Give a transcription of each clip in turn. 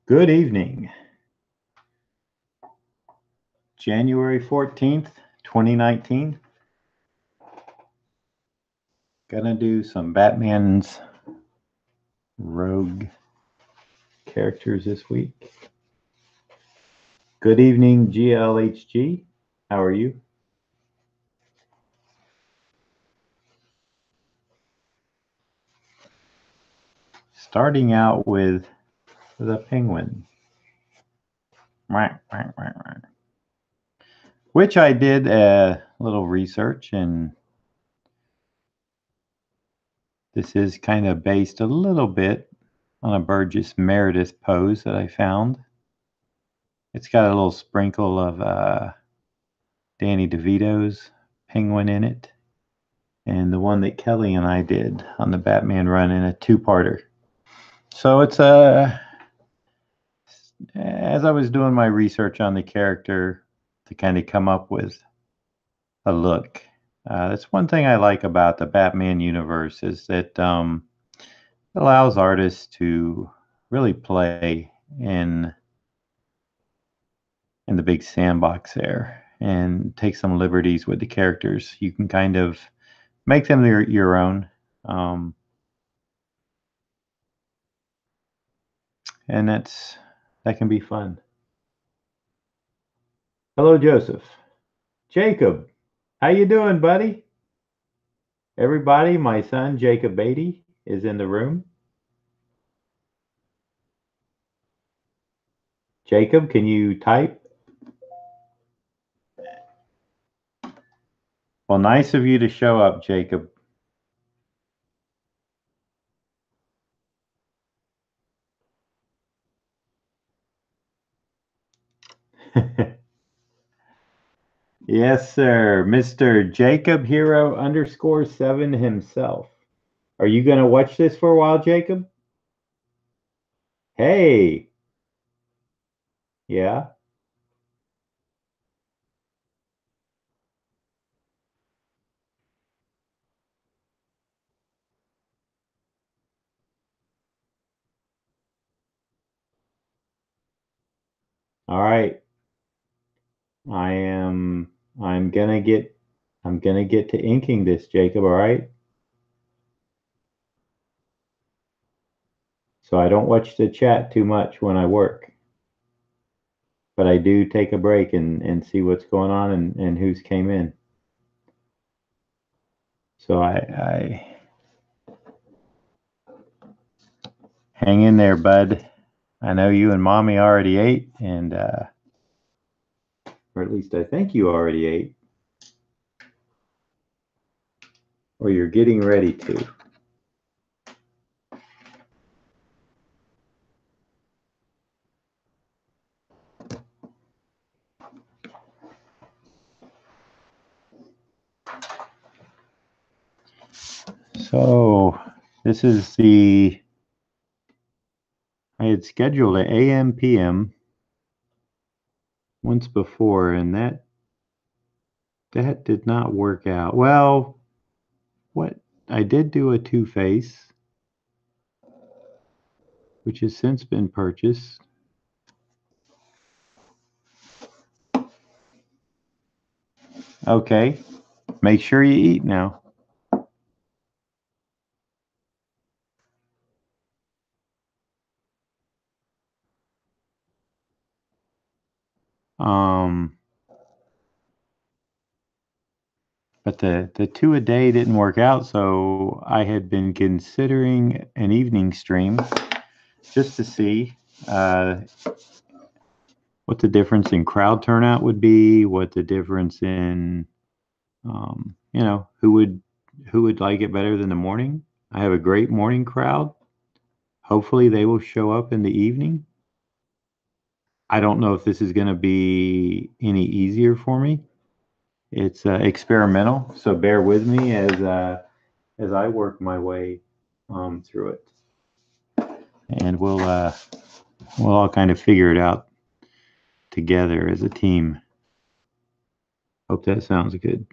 Good evening. January 14th, 2019. Gonna do some Batman's rogue characters this week. Good evening, GLHG. How are you? Starting out with the penguin. Which I did a little research, and this is kind of based a little bit on a Burgess Meredith pose that I found. It's got a little sprinkle of Danny DeVito's penguin in it, and the one that Kelly and I did on the Batman run in a two-parter. So it's as I was doing my research on the character to kind of come up with a look. That's one thing I like about the Batman universe is that it allows artists to really play in the big sandbox there and take some liberties with the characters. You can kind of make them your own. And that can be fun. Hello, Joseph. Jacob, how you doing, buddy? Everybody, my son Jacob Beatty is in the room. Jacob, can you type? Well, nice of you to show up, Jacob. Yes, sir. Mr. Jacob Hero _7 himself. Are you going to watch this for a while, Jacob? Hey. Yeah. All right. I'm gonna get to inking this, Jacob, all right? So I don't watch the chat too much when I work. But I do take a break and see what's going on and who's came in. So I hang in there, bud. I know you and mommy already ate, and or at least I think you already ate, or you're getting ready to. So this is I had scheduled an AM PM once before, and that did not work out. Well, what I did do a Two-Face, which has since been purchased. Okay, make sure you eat now. But the two a day didn't work out, so I had been considering an evening stream just to see what the difference in crowd turnout would be, what the difference in who would like it better than the morning. I have a great morning crowd. Hopefully they will show up in the evening. I don't know if this is going to be any easier for me. It's experimental, so bear with me as I work my way through it, and we'll all kind of figure it out together as a team. Hope that sounds good.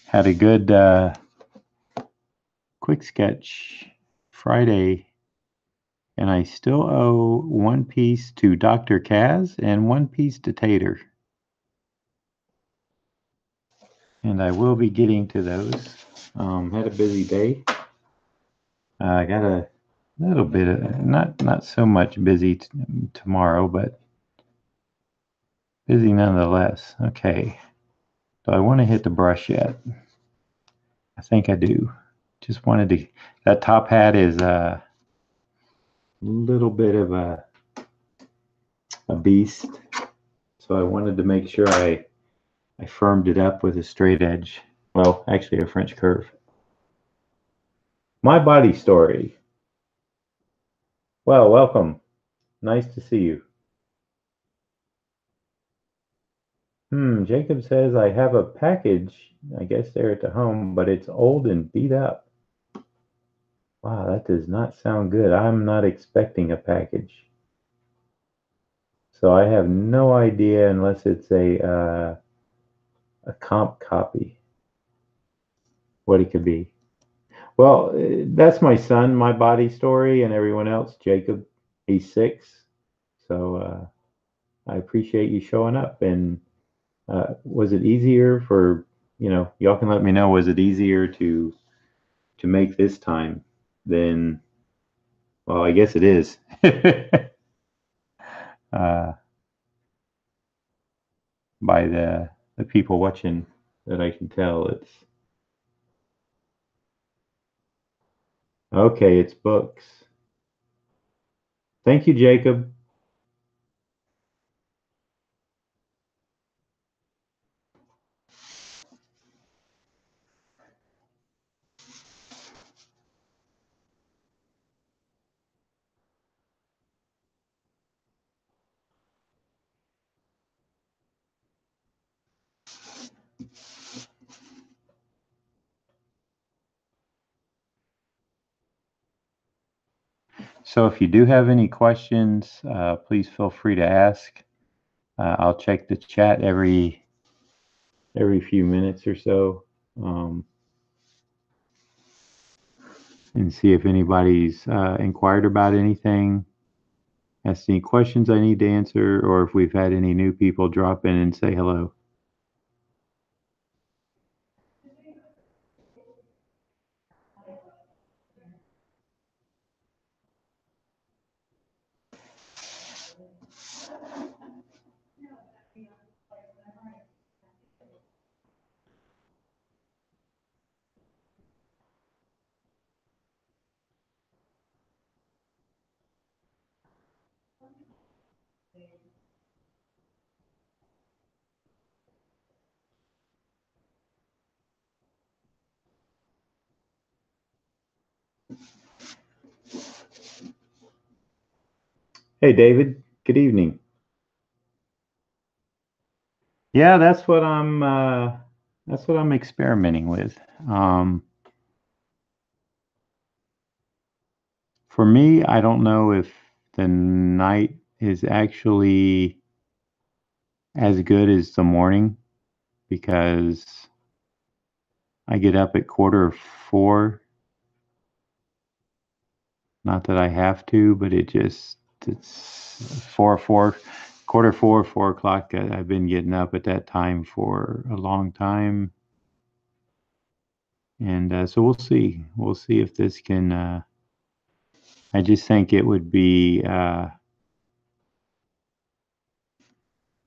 Had a good quick sketch Friday, and I still owe one piece to Dr. Kaz and one piece to Tater. And I will be getting to those. Had a busy day. I got a little bit of, not so much busy tomorrow, but busy nonetheless. Okay. Do I want to hit the brush yet? I think I do. Just wanted to, that top hat is a little bit of a beast. So I wanted to make sure I firmed it up with a straight edge. Well, actually a French curve. My body story. Well, welcome. Nice to see you. Jacob says I have a package, I guess there at the home, but it's old and beat up. Wow, that does not sound good. I'm not expecting a package. So I have no idea unless it's a comp copy, what it could be. Well, that's my son, my body story, and everyone else. Jacob, he's 6. So I appreciate you showing up. And was it easier for, y'all can let me know, was it easier to make this time than, well, I guess it is. By the people watching that I can tell it's okay, it's books. Thank you, Jacob. So if you do have any questions, please feel free to ask. I'll check the chat every few minutes or so, and see if anybody's inquired about anything, asked any questions I need to answer, or if we've had any new people drop in and say hello. Hey, David. Good evening. Yeah, that's what I'm experimenting with. For me, I don't know if the night is actually as good as the morning because I get up at 4:45. Not that I have to, but it's 4:45, 4 o'clock. I've been getting up at that time for a long time, and so we'll see. We'll see if this can. I just think it would be a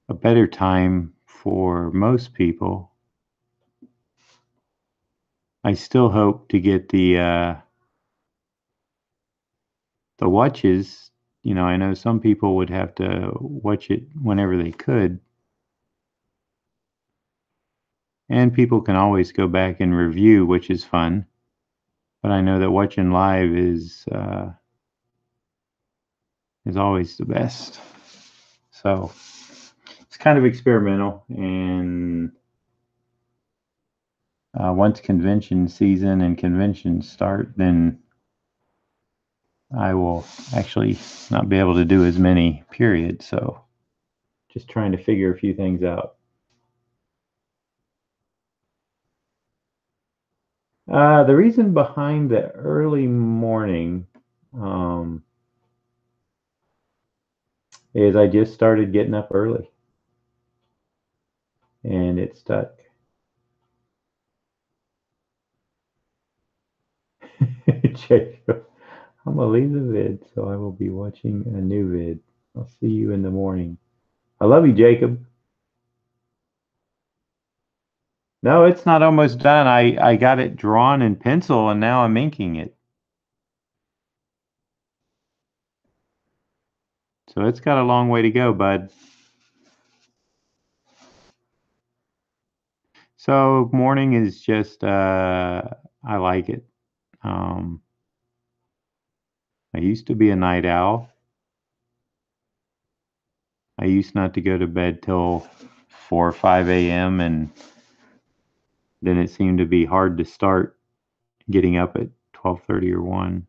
better time for most people. I still hope to get the watches. I know some people would have to watch it whenever they could, and people can always go back and review, which is fun. But I know that watching live is always the best. So it's kind of experimental, and Once convention season and conventions start, then I will actually not be able to do as many, period. So just trying to figure a few things out. The reason behind the early morning is I just started getting up early and it stuck. Jacob, I'm gonna leave the vid, so I will be watching a new vid. I'll see you in the morning. I love you, Jacob. No, it's not almost done. I got it drawn in pencil and now I'm inking it. So it's got a long way to go, bud. So morning is just I like it. Um, I used to be a night owl. I used not to go to bed till 4 or 5 a.m. and then it seemed to be hard to start getting up at 12:30 or 1.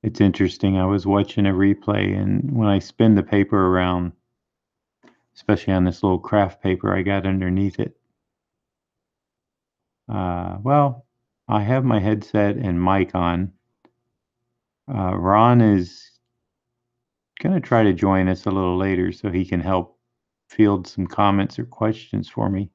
It's interesting. I was watching a replay and when I spin the paper around, especially on this little craft paper I got underneath it, well, I have my headset and mic on. Ron is going to try to join us a little later so he can help field some comments or questions for me.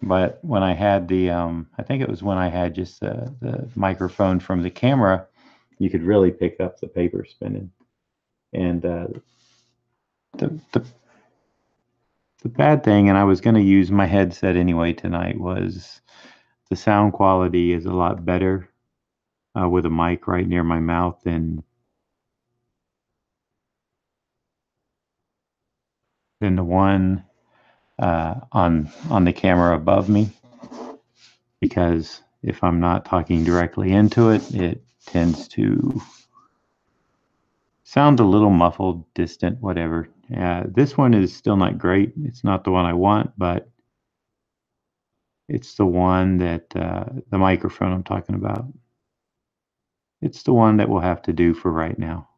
But when I had the, I think it was when I had just the microphone from the camera, you could really pick up the paper spinning. And the the bad thing, and I was going to use my headset anyway tonight, was the sound quality is a lot better with a mic right near my mouth than the one on the camera above me. Because if I'm not talking directly into it, it tends to sound a little muffled, distant, whatever. This one is still not great. It's not the one I want, but it's the one that the microphone I'm talking about. It's the one that we'll have to do for right now.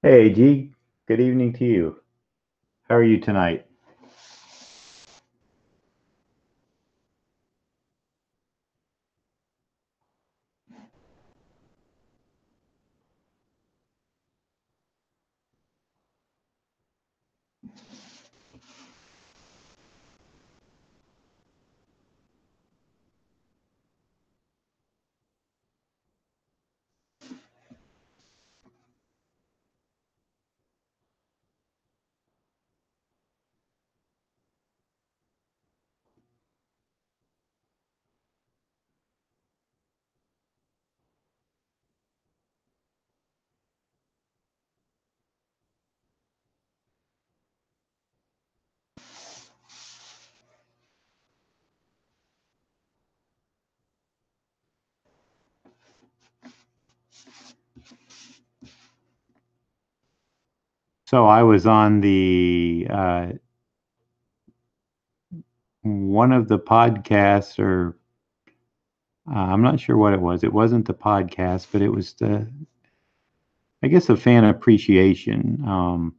Hey, G, good evening to you. How are you tonight? So I was on the one of the podcasts, or I'm not sure what it was. It wasn't the podcast, but it was I guess, a fan appreciation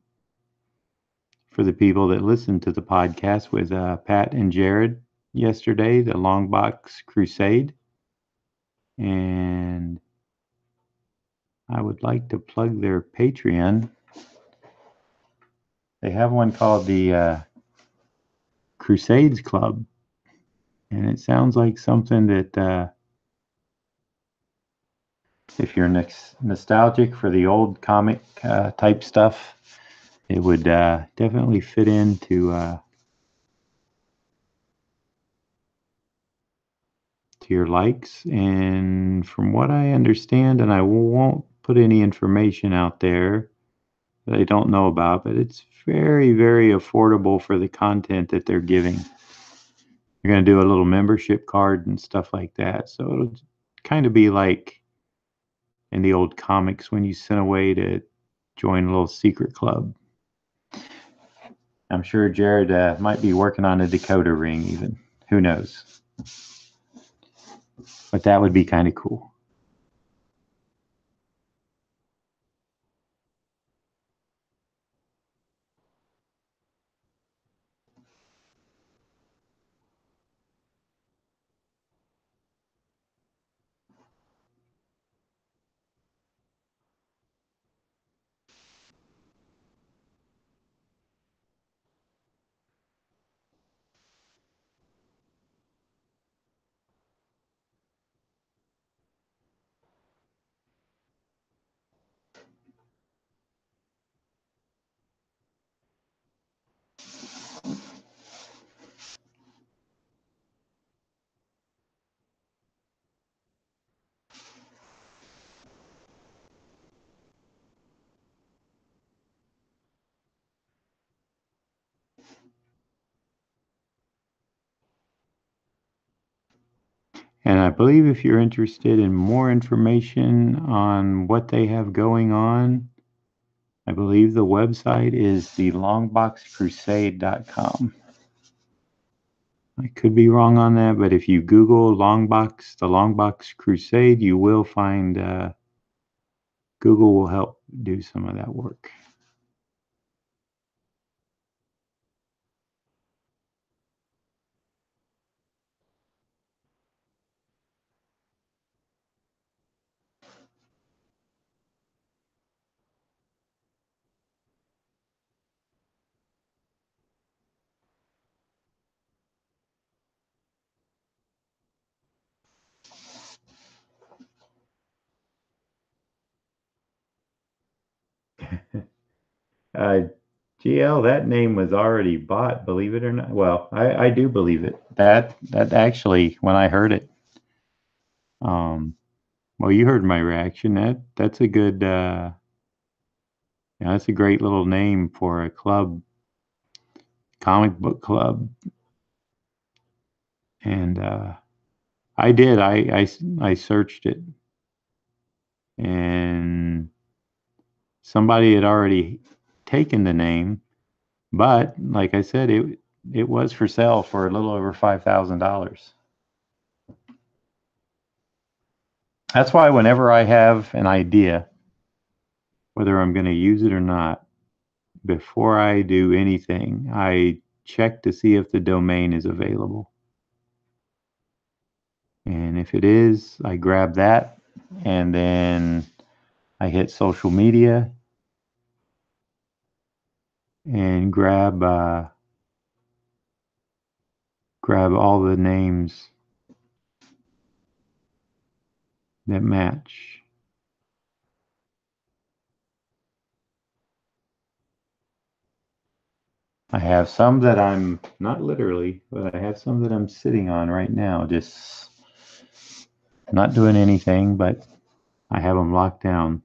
for the people that listened to the podcast with Pat and Jared yesterday, the Longbox Crusade. And I would like to plug their Patreon. They have one called the Crusades Club. And it sounds like something that, if you're nostalgic for the old comic type stuff, it would definitely fit into to your likes. And from what I understand, and I won't put any information out there that I don't know about, but it's very, very affordable for the content that they're giving. You're going to do a little membership card and stuff like that. So it'll kind of be like in the old comics when you sent away to join a little secret club. I'm sure Jared might be working on a decoder ring even. Who knows? But that would be kind of cool. And I believe if you're interested in more information on what they have going on, I believe the website is the longboxcrusade.com. I could be wrong on that, but if you Google Longbox, the Longbox Crusade, you will find Google will help do some of that work. Uh, GL, that name was already bought, believe it or not. Well, I do believe it. That actually, when I heard it, um, well, you heard my reaction. That's a good, that's a great little name for a club, comic book club. And I did. I searched it, and somebody had already taken the name, but like I said, it was for sale for a little over $5,000. That's why whenever I have an idea, whether I'm going to use it or not, before I do anything, I check to see if the domain is available. And if it is, I grab that, and then I hit social media and grab all the names that match. I have some that I'm not literally, but I have some that I'm sitting on right now, just not doing anything, but I have them locked down.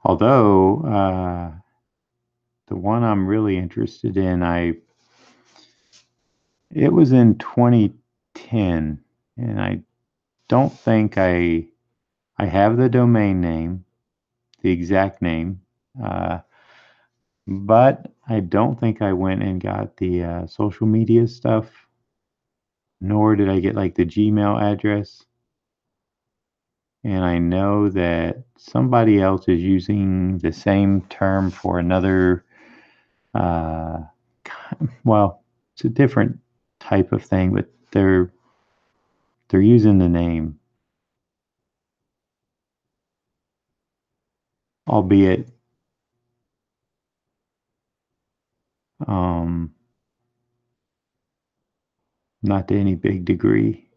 Although the one I'm really interested in, I It was in 2010, and I don't think I have the domain name, the exact name, uh, but I don't think I went and got the social media stuff, nor did I get like the Gmail address. And I know that somebody else is using the same term for another, uh, well, it's a different type of thing, but they're using the name, albeit um, not to any big degree.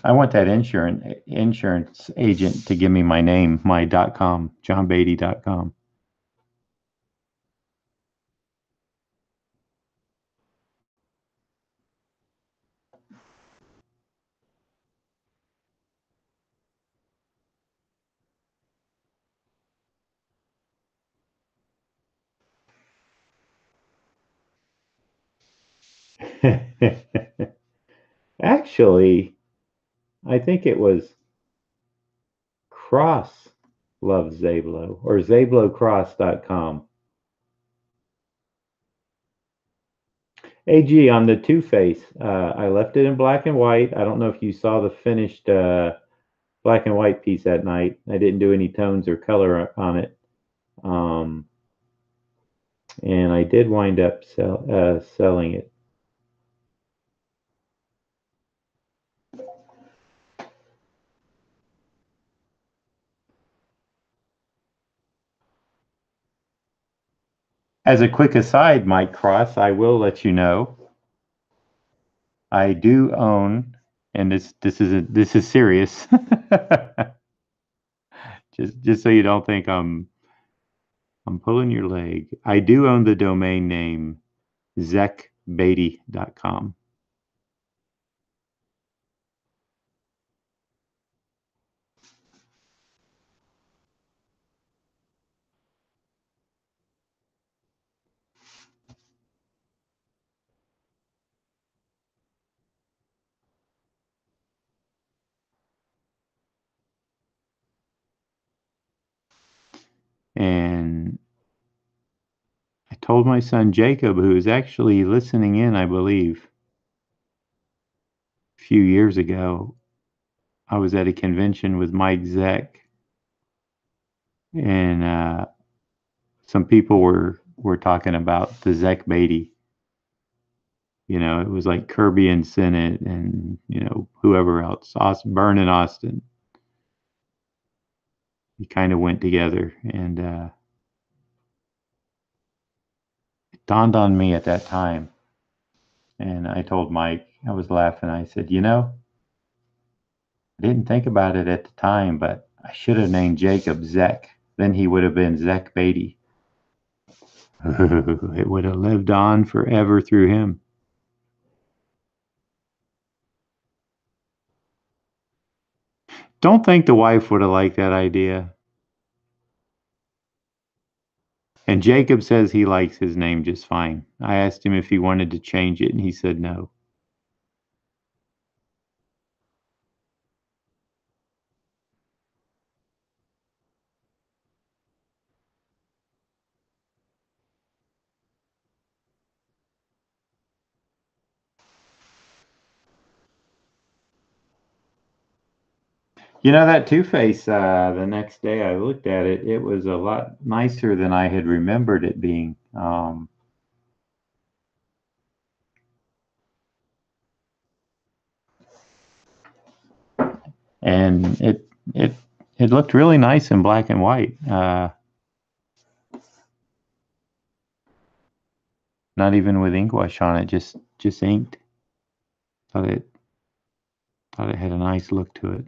I want that insurance agent to give me my name, my .com, johnbeatty.com. Actually, I think it was Cross loves Zablo or zablocross.com. AG on the Two Face. I left it in black and white. I don't know if you saw the finished black and white piece that night. I didn't do any tones or color on it. Um, and I did wind up selling it. As a quick aside, Mike Cross, I will let you know I do own, and this is serious. Just so you don't think I'm pulling your leg. I do own the domain name zekbeatty.com. And I told my son Jacob, who is actually listening in, I believe, a few years ago, I was at a convention with Mike Zeck, and some people were talking about the Zeck Beatty. You know, it was like Kirby and Sennett, and whoever else, Austin, Byrne and Austin. We kind of went together, and it dawned on me at that time. And I told Mike, I was laughing. I said, I didn't think about it at the time, but I should have named Jacob Zeck. Then he would have been Zeck Beatty. It would have lived on forever through him. Don't think the wife would have liked that idea. And Jacob says he likes his name just fine. I asked him if he wanted to change it, and he said no. That Two Face, the next day I looked at it, it was a lot nicer than I had remembered it being. And it looked really nice in black and white. Not even with ink wash on it, just inked. Thought it thought it had a nice look to it.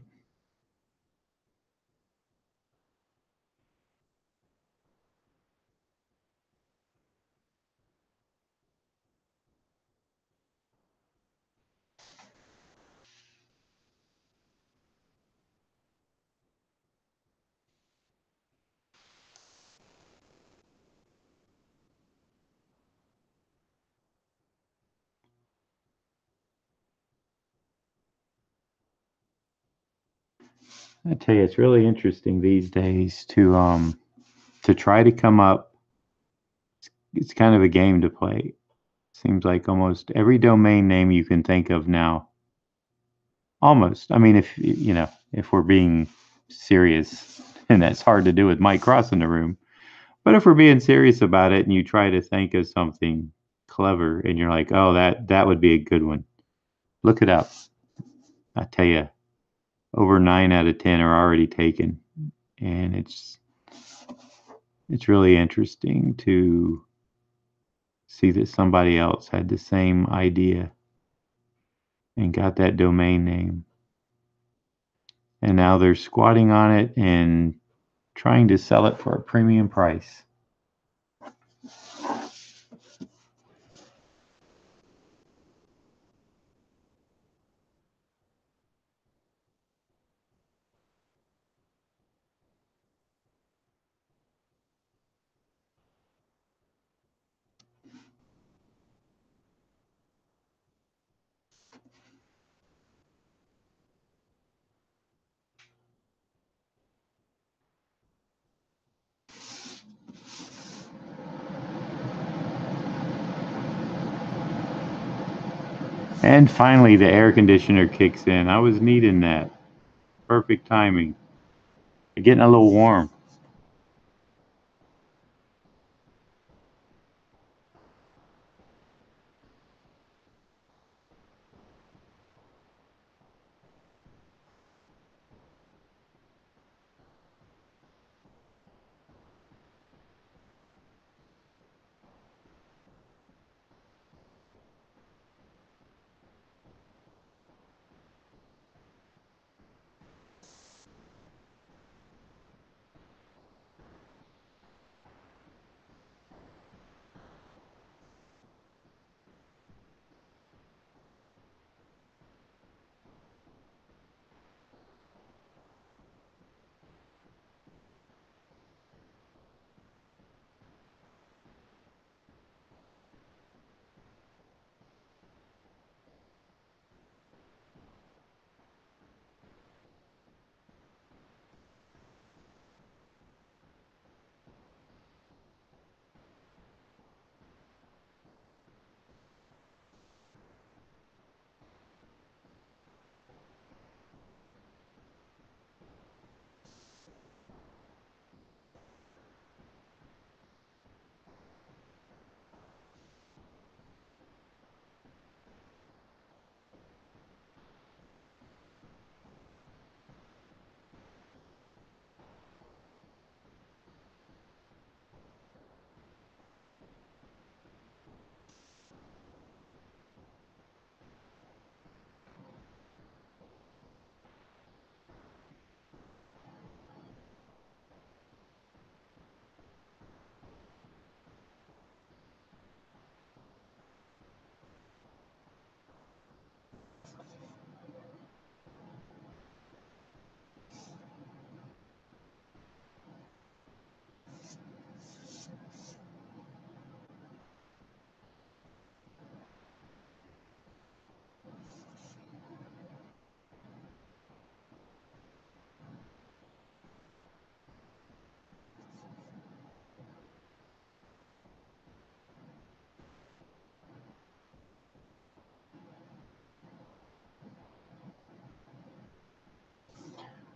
I tell you, it's really interesting these days to try to come up. It's kind of a game to play. Seems like almost every domain name you can think of now. Almost. I mean, if you know, if we're being serious, and that's hard to do with Mike Cross in the room. But if we're being serious about it, and you try to think of something clever, and you're like, oh, that would be a good one. Look it up. I tell you, over 9 out of 10 are already taken, and it's really interesting to see that somebody else had the same idea and got that domain name. And now they're squatting on it and trying to sell it for a premium price. And finally, the air conditioner kicks in. I was needing that. Perfect timing. Getting a little warm.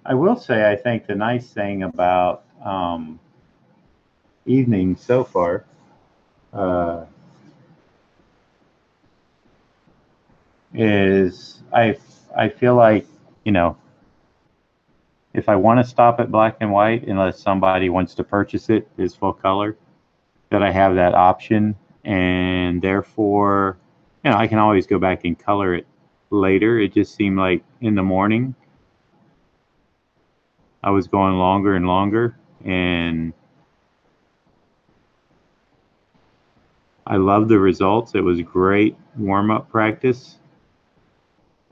I will say, I think the nice thing about evening so far uh, is I feel like, you know, if I want to stop at black and white, unless somebody wants to purchase it as full color, that I have that option, and therefore, you know, I can always go back and color it later. It just seemed like in the morning I was going longer and longer, and I love the results. It was great warm up practice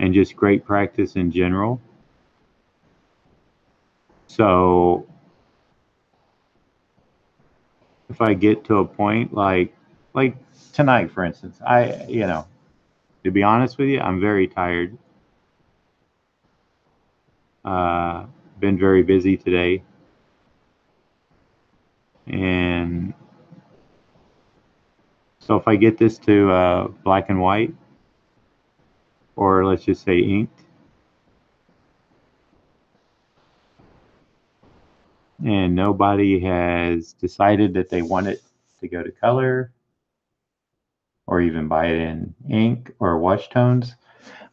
and just great practice in general. So if I get to a point like tonight, for instance, to be honest with you, I'm very tired. Uh, been very busy today. And so if I get this to black and white, or let's just say inked, and nobody has decided that they want it to go to color or even buy it in ink or wash tones,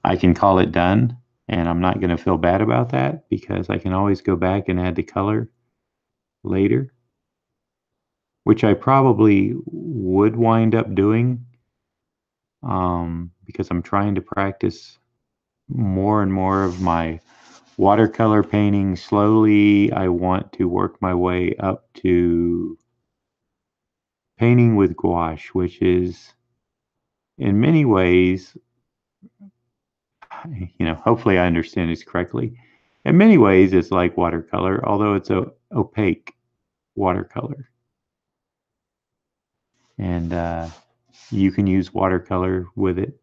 I can call it done. And I'm not going to feel bad about that because I can always go back and add the color later, which I probably would wind up doing because I'm trying to practice more and more of my watercolor painting. Slowly, I want to work my way up to painting with gouache, which is in many ways, hopefully I understand this correctly. In many ways, it's like watercolor, although it's a opaque watercolor. And you can use watercolor with it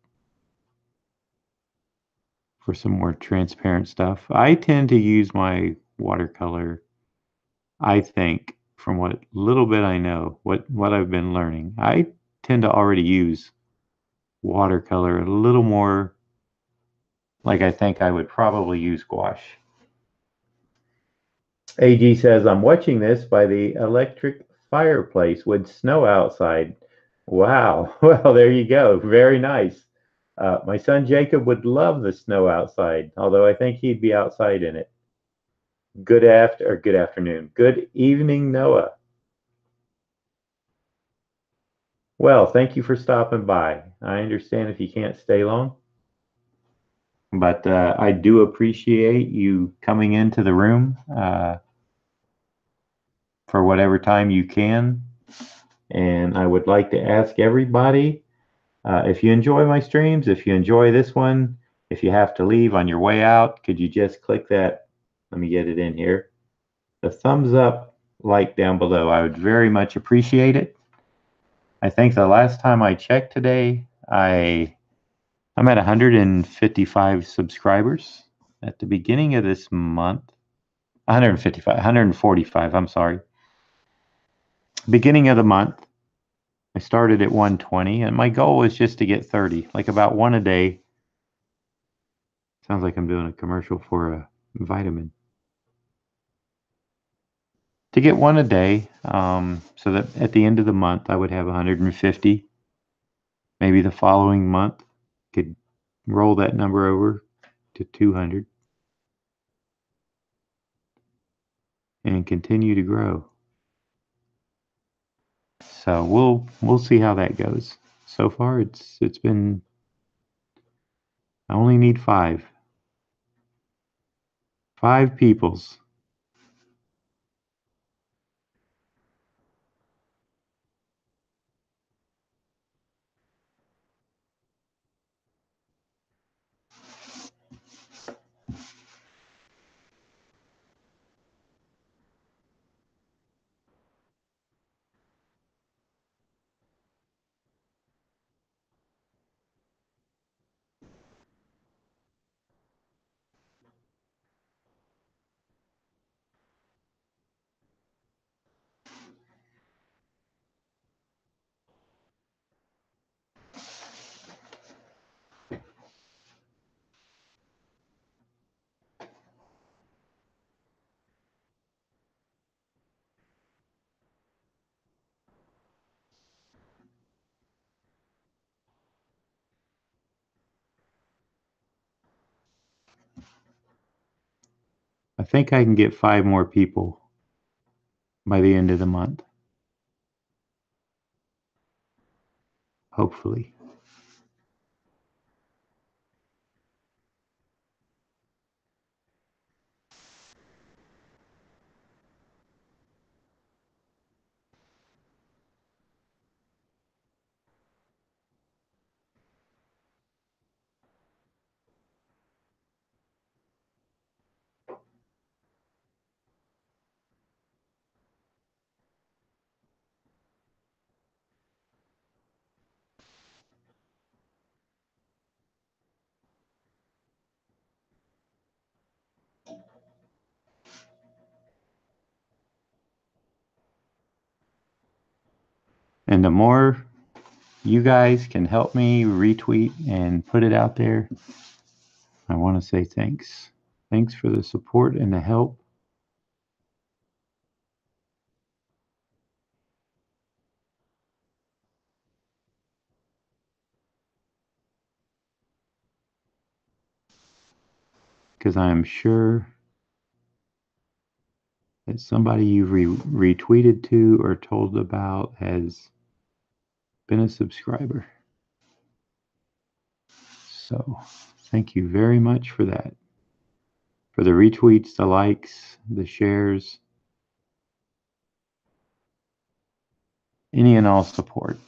for some more transparent stuff. I tend to use my watercolor, I think, from what little bit I know, what I've been learning, I tend to already use watercolor a little more like I think I would probably use gouache. AG says, I'm watching this by the electric fireplace with snow outside. Wow. Well, there you go. Very nice. My son Jacob would love the snow outside, although I think he'd be outside in it. Good afternoon. Good evening, Noah. Well, thank you for stopping by. I understand if you can't stay long, but I do appreciate you coming into the room for whatever time you can. And I would like to ask everybody if you enjoy my streams, if you enjoy this one, if you have to leave on your way out, could you just click that? Let me get it in here. The thumbs up like down below. I would very much appreciate it. I think the last time I checked today, I'm at 155 subscribers at the beginning of this month. 155, 145, I'm sorry. Beginning of the month, I started at 120, and my goal was just to get 30, like about one a day. Sounds like I'm doing a commercial for a vitamin. To get one a day, so that at the end of the month I would have 150. Maybe the following month could roll that number over to 200 and continue to grow. So we'll see how that goes. So far it's been, I only need five peoples. I think I can get five more people by the end of the month. Hopefully. And the more you guys can help me retweet and put it out there, I want to say thanks. Thanks for the support and the help. Because I am sure that somebody you've retweeted to or told about has been a subscriber. So thank you very much for that. For the retweets, the likes, the shares, any and all support.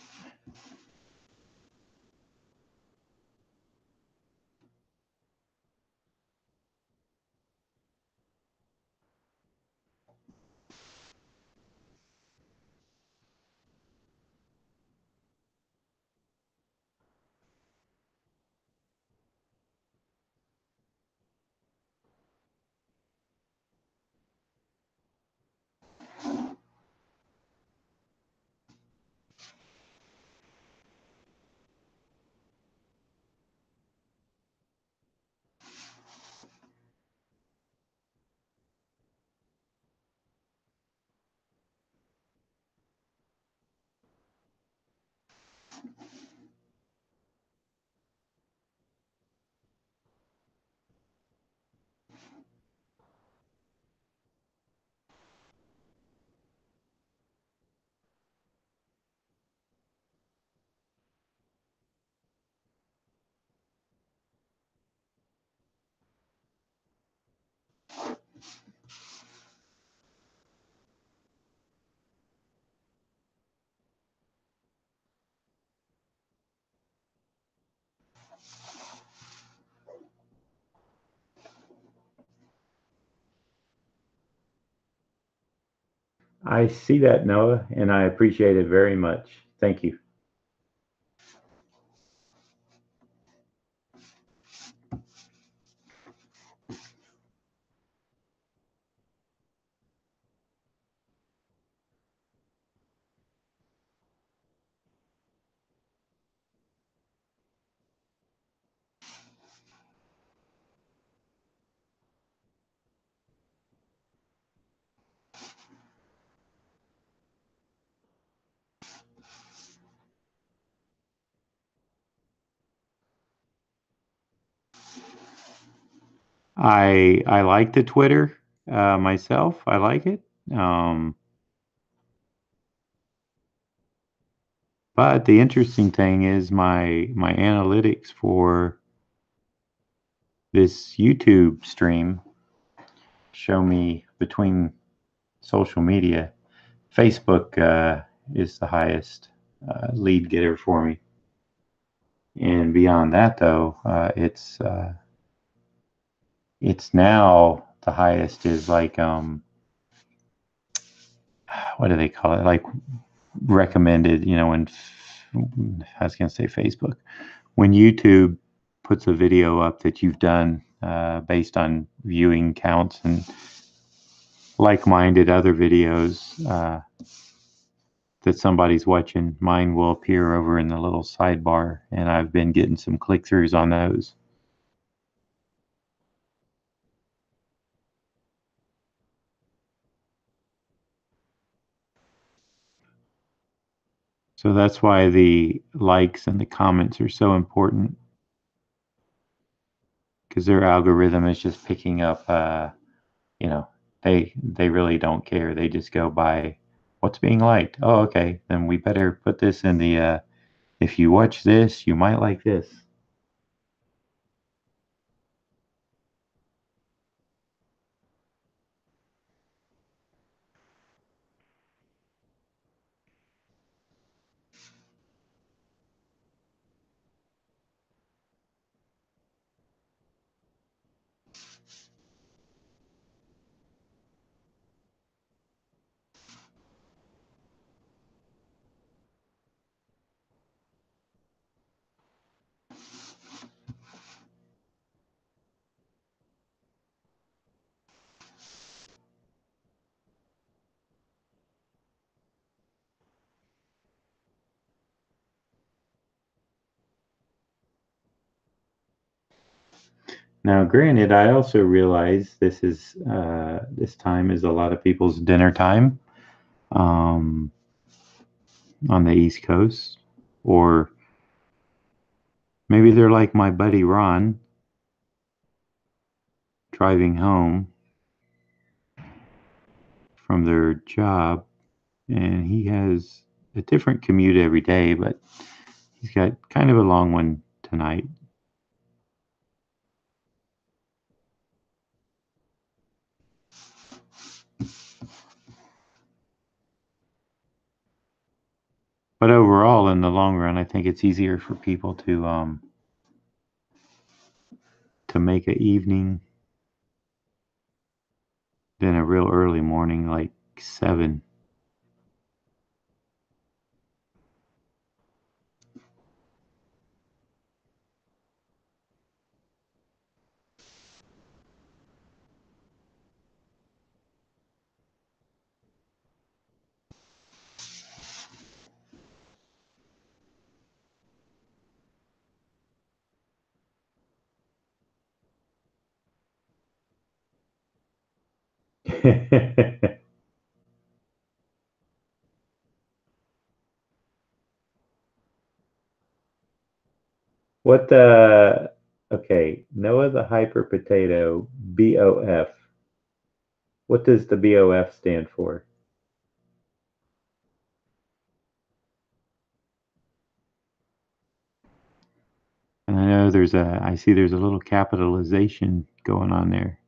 I see that, Noah, and I appreciate it very much. Thank you. I like the Twitter myself. I like it. Um, but the interesting thing is my analytics for this YouTube stream show me between social media. Facebook is the highest lead getter for me, and beyond that, though, it's now the highest is like what do they call it? Like recommended, when I was gonna say Facebook, when YouTube puts a video up that you've done based on viewing counts and like-minded other videos that somebody's watching, mine will appear over in the little sidebar, and I've been getting some click-throughs on those. So that's why the likes and the comments are so important, because their algorithm is just picking up, you know, they really don't care. They just go by what's being liked. Oh, okay, then we better put this in the, if you watch this, you might like this. Now, granted, I also realize this time is a lot of people's dinner time um, on the East Coast, or maybe they're like my buddy Ron driving home from their job, and he has a different commute every day, but he's got kind of a long one tonight. But overall, in the long run, I think it's easier for people to make an evening than a real early morning, like 7. What the Okay, Noah the Hyper Potato, BOF. What does the BOF stand for? And I see there's a little capitalization going on there.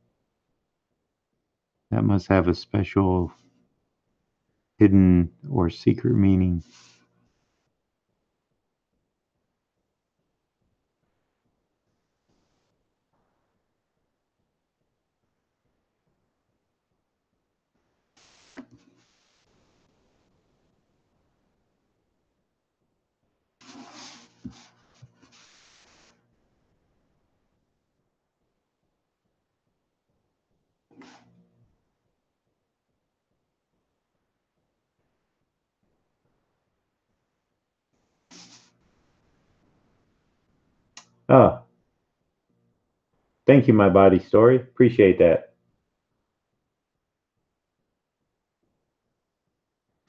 That must have a special hidden or secret meaning. Oh, thank you, my body story. Appreciate that.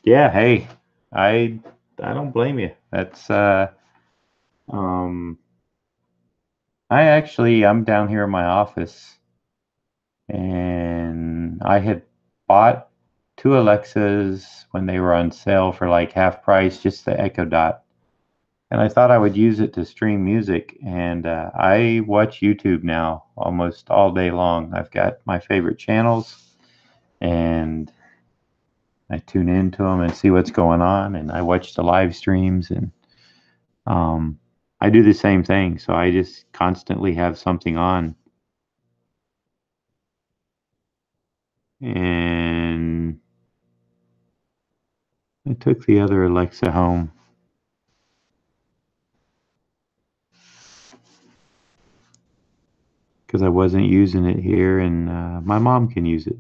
Yeah, hey, I I don't blame you. That's um I'm down here in my office, and I had bought two Alexas when they were on sale for like half price, just the Echo Dot. And I thought I would use it to stream music, and I watch YouTube now almost all day long. I've got my favorite channels, and I tune into them and see what's going on, and I watch the live streams, and um, I do the same thing. So I just constantly have something on, and I took the other Alexa home because I wasn't using it here, and my mom can use it.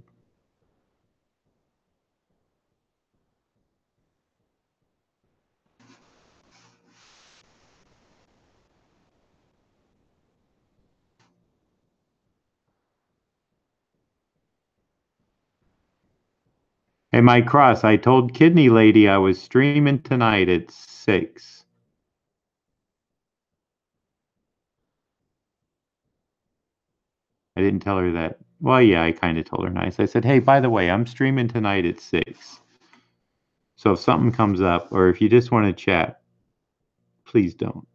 Hey, Mike Cross, I told Kidney Lady I was streaming tonight at 6. I didn't tell her that. Well, yeah, I kind of told her nice. I said, hey, by the way, I'm streaming tonight at 6. So if something comes up, or if you just want to chat, please don't.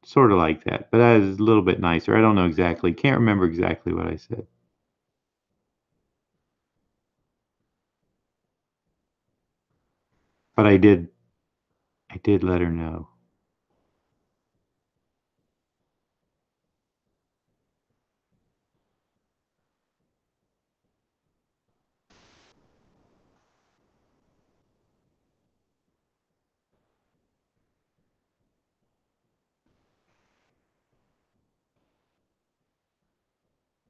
Sort of like that. But that is a little bit nicer. I don't know exactly. Can't remember exactly what I said. But I did let her know.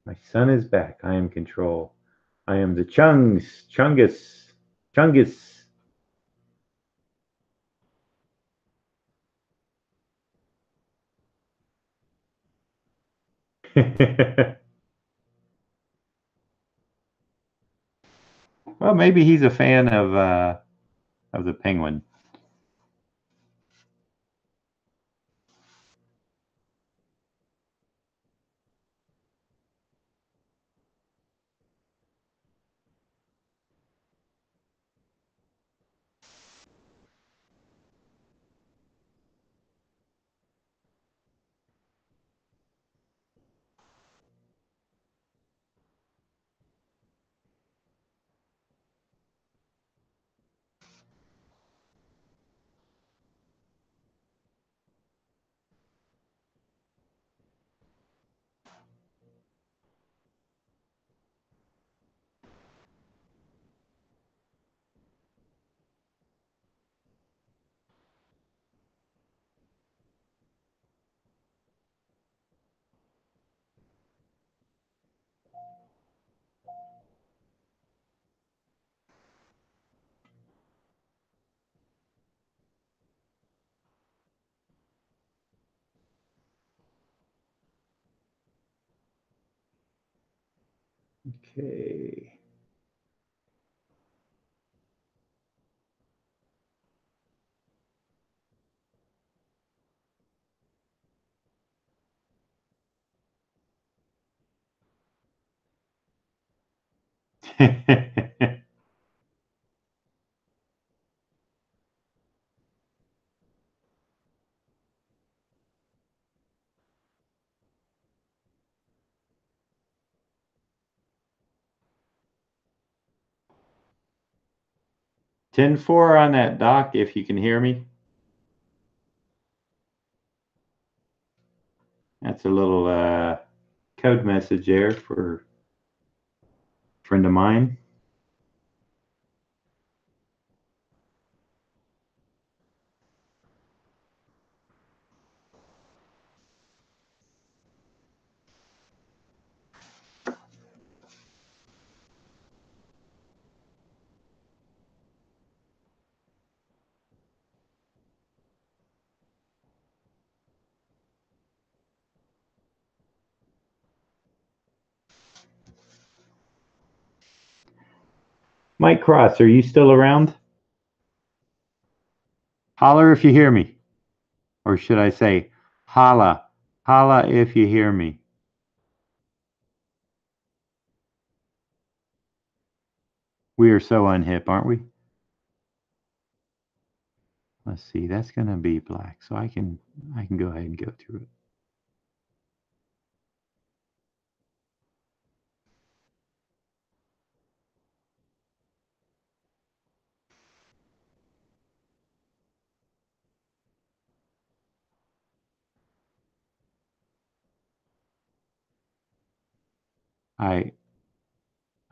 My son is back. I am control. I am the Chungus. Well, maybe he's a fan of the Penguin. Okay. Ten-4 on that dock, if you can hear me. That's a little code message there for a friend of mine. Mike Cross, are you still around? Holler if you hear me. Or should I say, holla? Holla if you hear me. We are so unhip, aren't we? Let's see, that's gonna be black, so I can go ahead and go through it. I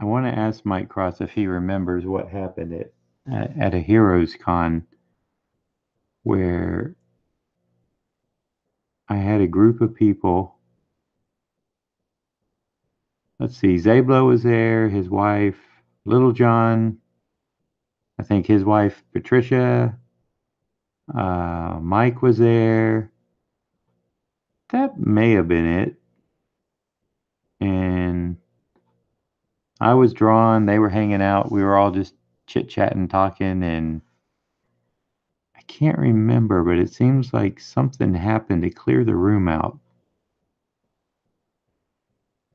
I want to ask Mike Cross if he remembers what happened at a Heroes Con where I had a group of people. Let's see, Zablo was there, his wife, Little John, I think his wife Patricia, Mike was there. That may have been it. And I was drawn. They were hanging out. We were all just chit chatting, talking, and I can't remember, but it seems like something happened to clear the room out.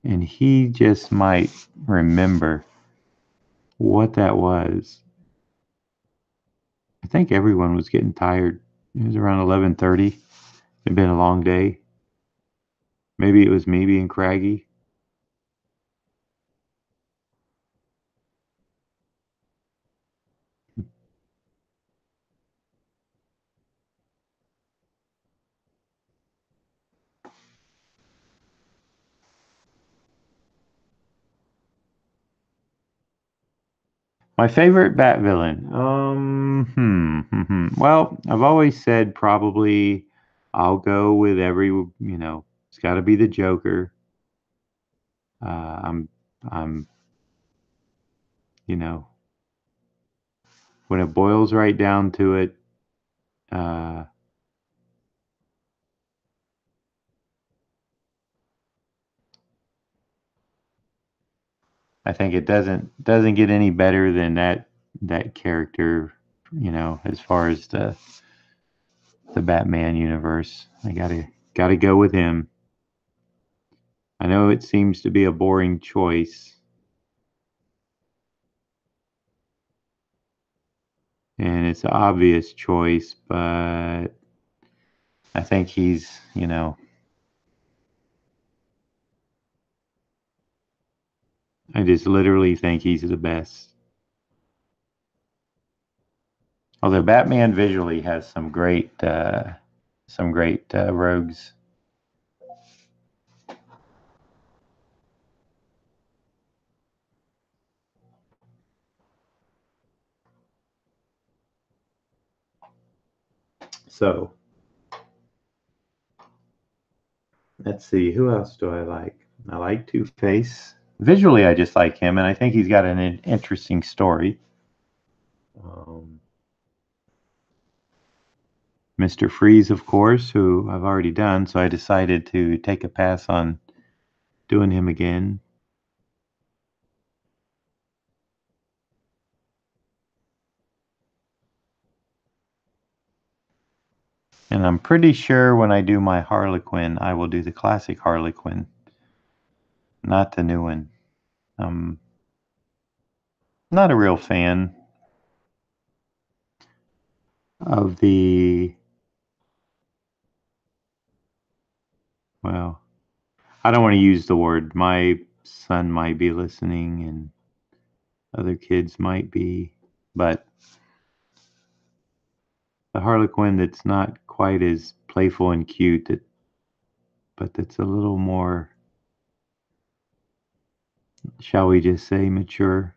And he just might remember what that was. I think everyone was getting tired. It was around 11:30. It'd been a long day. Maybe it was me being craggy. My favorite Bat villain. Well, I've always said probably I'll go with it's got to be the Joker. Uh, I'm, I'm, you know, when it boils right down to it, uh, I think it doesn't get any better than that character, as far as the Batman universe. I gotta go with him. I know it seems to be a boring choice, and it's an obvious choice, but I think I just literally think he's the best. Although Batman visually has some great rogues. So let's see, who else do I like? I like Two-Face. Visually, I just like him, and I think he's got an interesting story. Um, Mr. Freeze, of course, who I've already done, so I decided to take a pass on doing him again. And I'm pretty sure when I do my Harlequin, I will do the classic Harlequin, not the new one. I'm not a real fan of well, I don't want to use the word. My son might be listening and other kids might be, but the Harlequin that's not quite as playful and cute, but that's a little more, shall we just say, mature.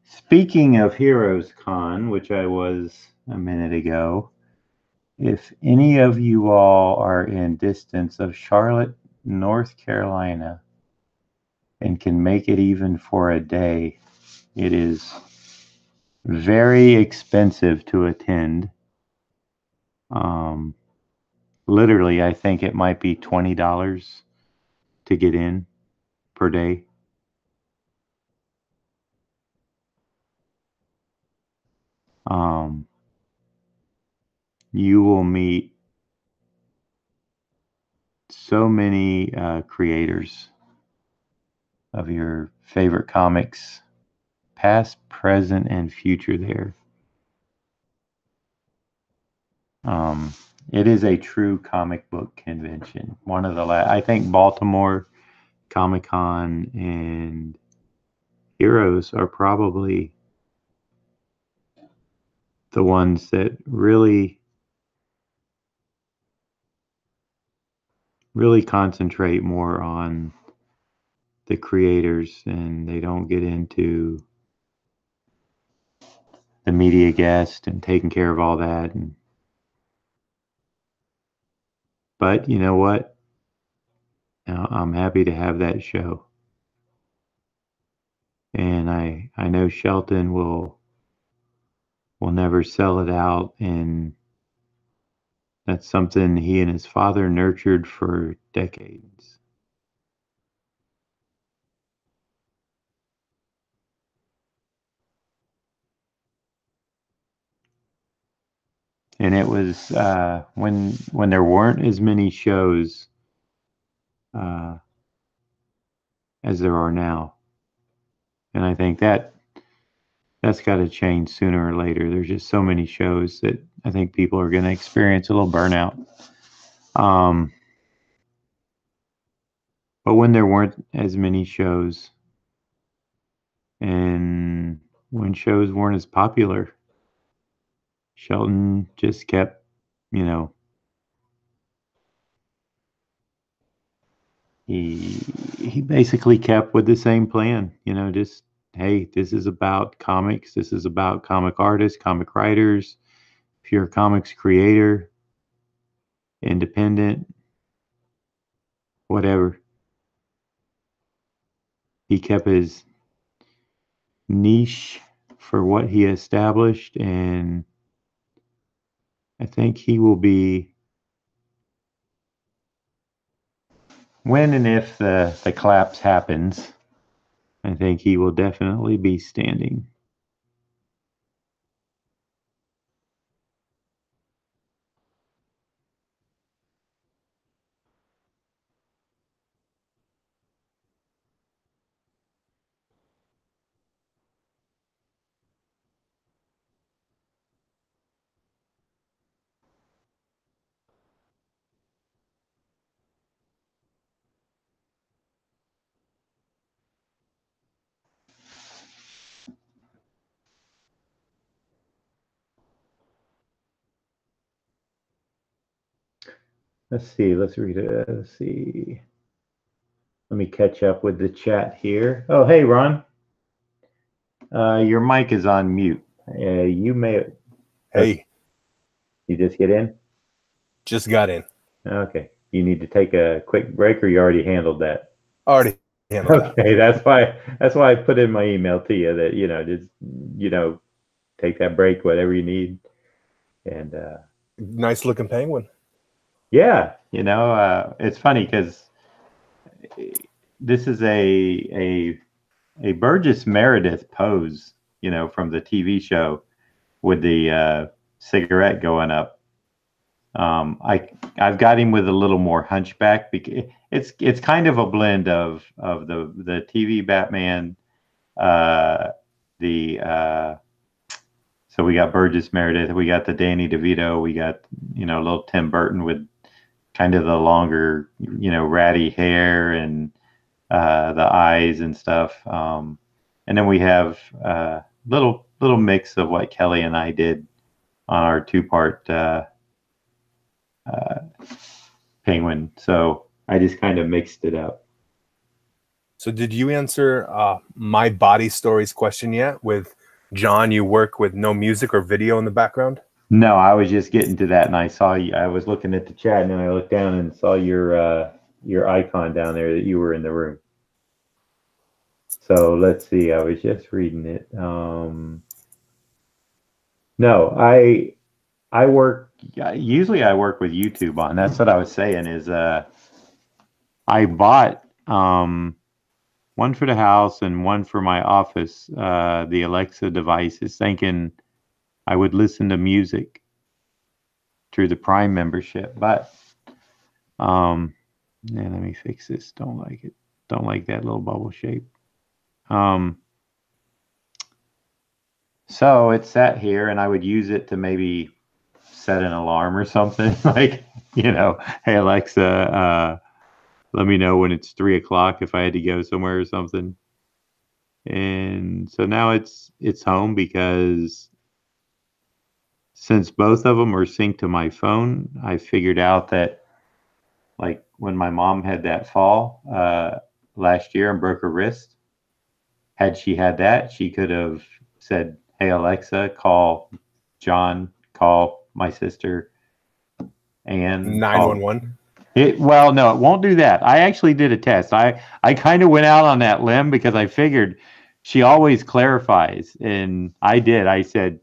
Speaking of Heroes Con, which I was a minute ago, if any of you all are in distance of Charlotte, North Carolina, and can make it even for a day, it is very expensive to attend. Um, Literally, I think it might be $20 to get in per day. Um, you will meet so many creators of your favorite comics, past, present, and future there. Um, it is a true comic book convention. One of the I think Baltimore Comic Con and Heroes are probably the ones that really concentrate more on the creators, and they don't get into the media guest and taking care of all that. But you know what? I'm happy to have that show. I know Shelton will never sell it out, and that's something he and his father nurtured for decades. And it was when there weren't as many shows uh, as there are now, and I think that's got to change sooner or later. There's just so many shows that I think people are going to experience a little burnout. But when there weren't as many shows, and when shows weren't as popular, Shelton just kept, you know, he basically kept with the same plan, just hey, this is about comics, this is about comic artists, comic writers, pure comics creator, independent, whatever. He kept his niche for what he established, and I think he will be, when and if the collapse happens, I think he will definitely be standing. Let's see. Let's read it. Let's see. Let me catch up with the chat here. Oh, hey, Ron. Your mic is on mute. You may. Hey. You just get in? Just got in. Okay. You need to take a quick break, or you already handled that? Already handled that. Okay, that's why I put in my email to you that, just, take that break, whatever you need. And nice looking penguin. Yeah, it's funny because this is a Burgess Meredith pose, from the TV show with the cigarette going up. I've got him with a little more hunchback because it's kind of a blend of the TV Batman, so we got Burgess Meredith, we got the Danny DeVito, we got a little Tim Burton with kind of the longer ratty hair and the eyes and stuff, and then we have little mix of what Kelly and I did on our 2-part penguin. So I just kind of mixed it up. So did you answer my body stories question yet with John? You work with no music or video in the background? No, I was just getting to that, and I saw you. I was looking at the chat, and then I looked down and saw your icon down there that you were in the room. So let's see. I was just reading it. No, I work. Usually, I work with YouTube on. That's what I was saying. Is I bought one for the house and one for my office. The Alexa devices, thinking I would listen to music through the Prime membership, but let me fix this. Don't like it. Don't like that little bubble shape. So it sat here, and I would use it to maybe set an alarm or something, like, hey Alexa, let me know when it's 3 o'clock if I had to go somewhere or something. And so now it's home, because since both of them are synced to my phone, I figured out that, like, when my mom had that fall last year and broke her wrist, had she had that, she could have said, hey Alexa, call John, call my sister, and 911. Well, no, it won't do that. I actually did a test. I kind of went out on that limb because I figured she always clarifies, and I did. I said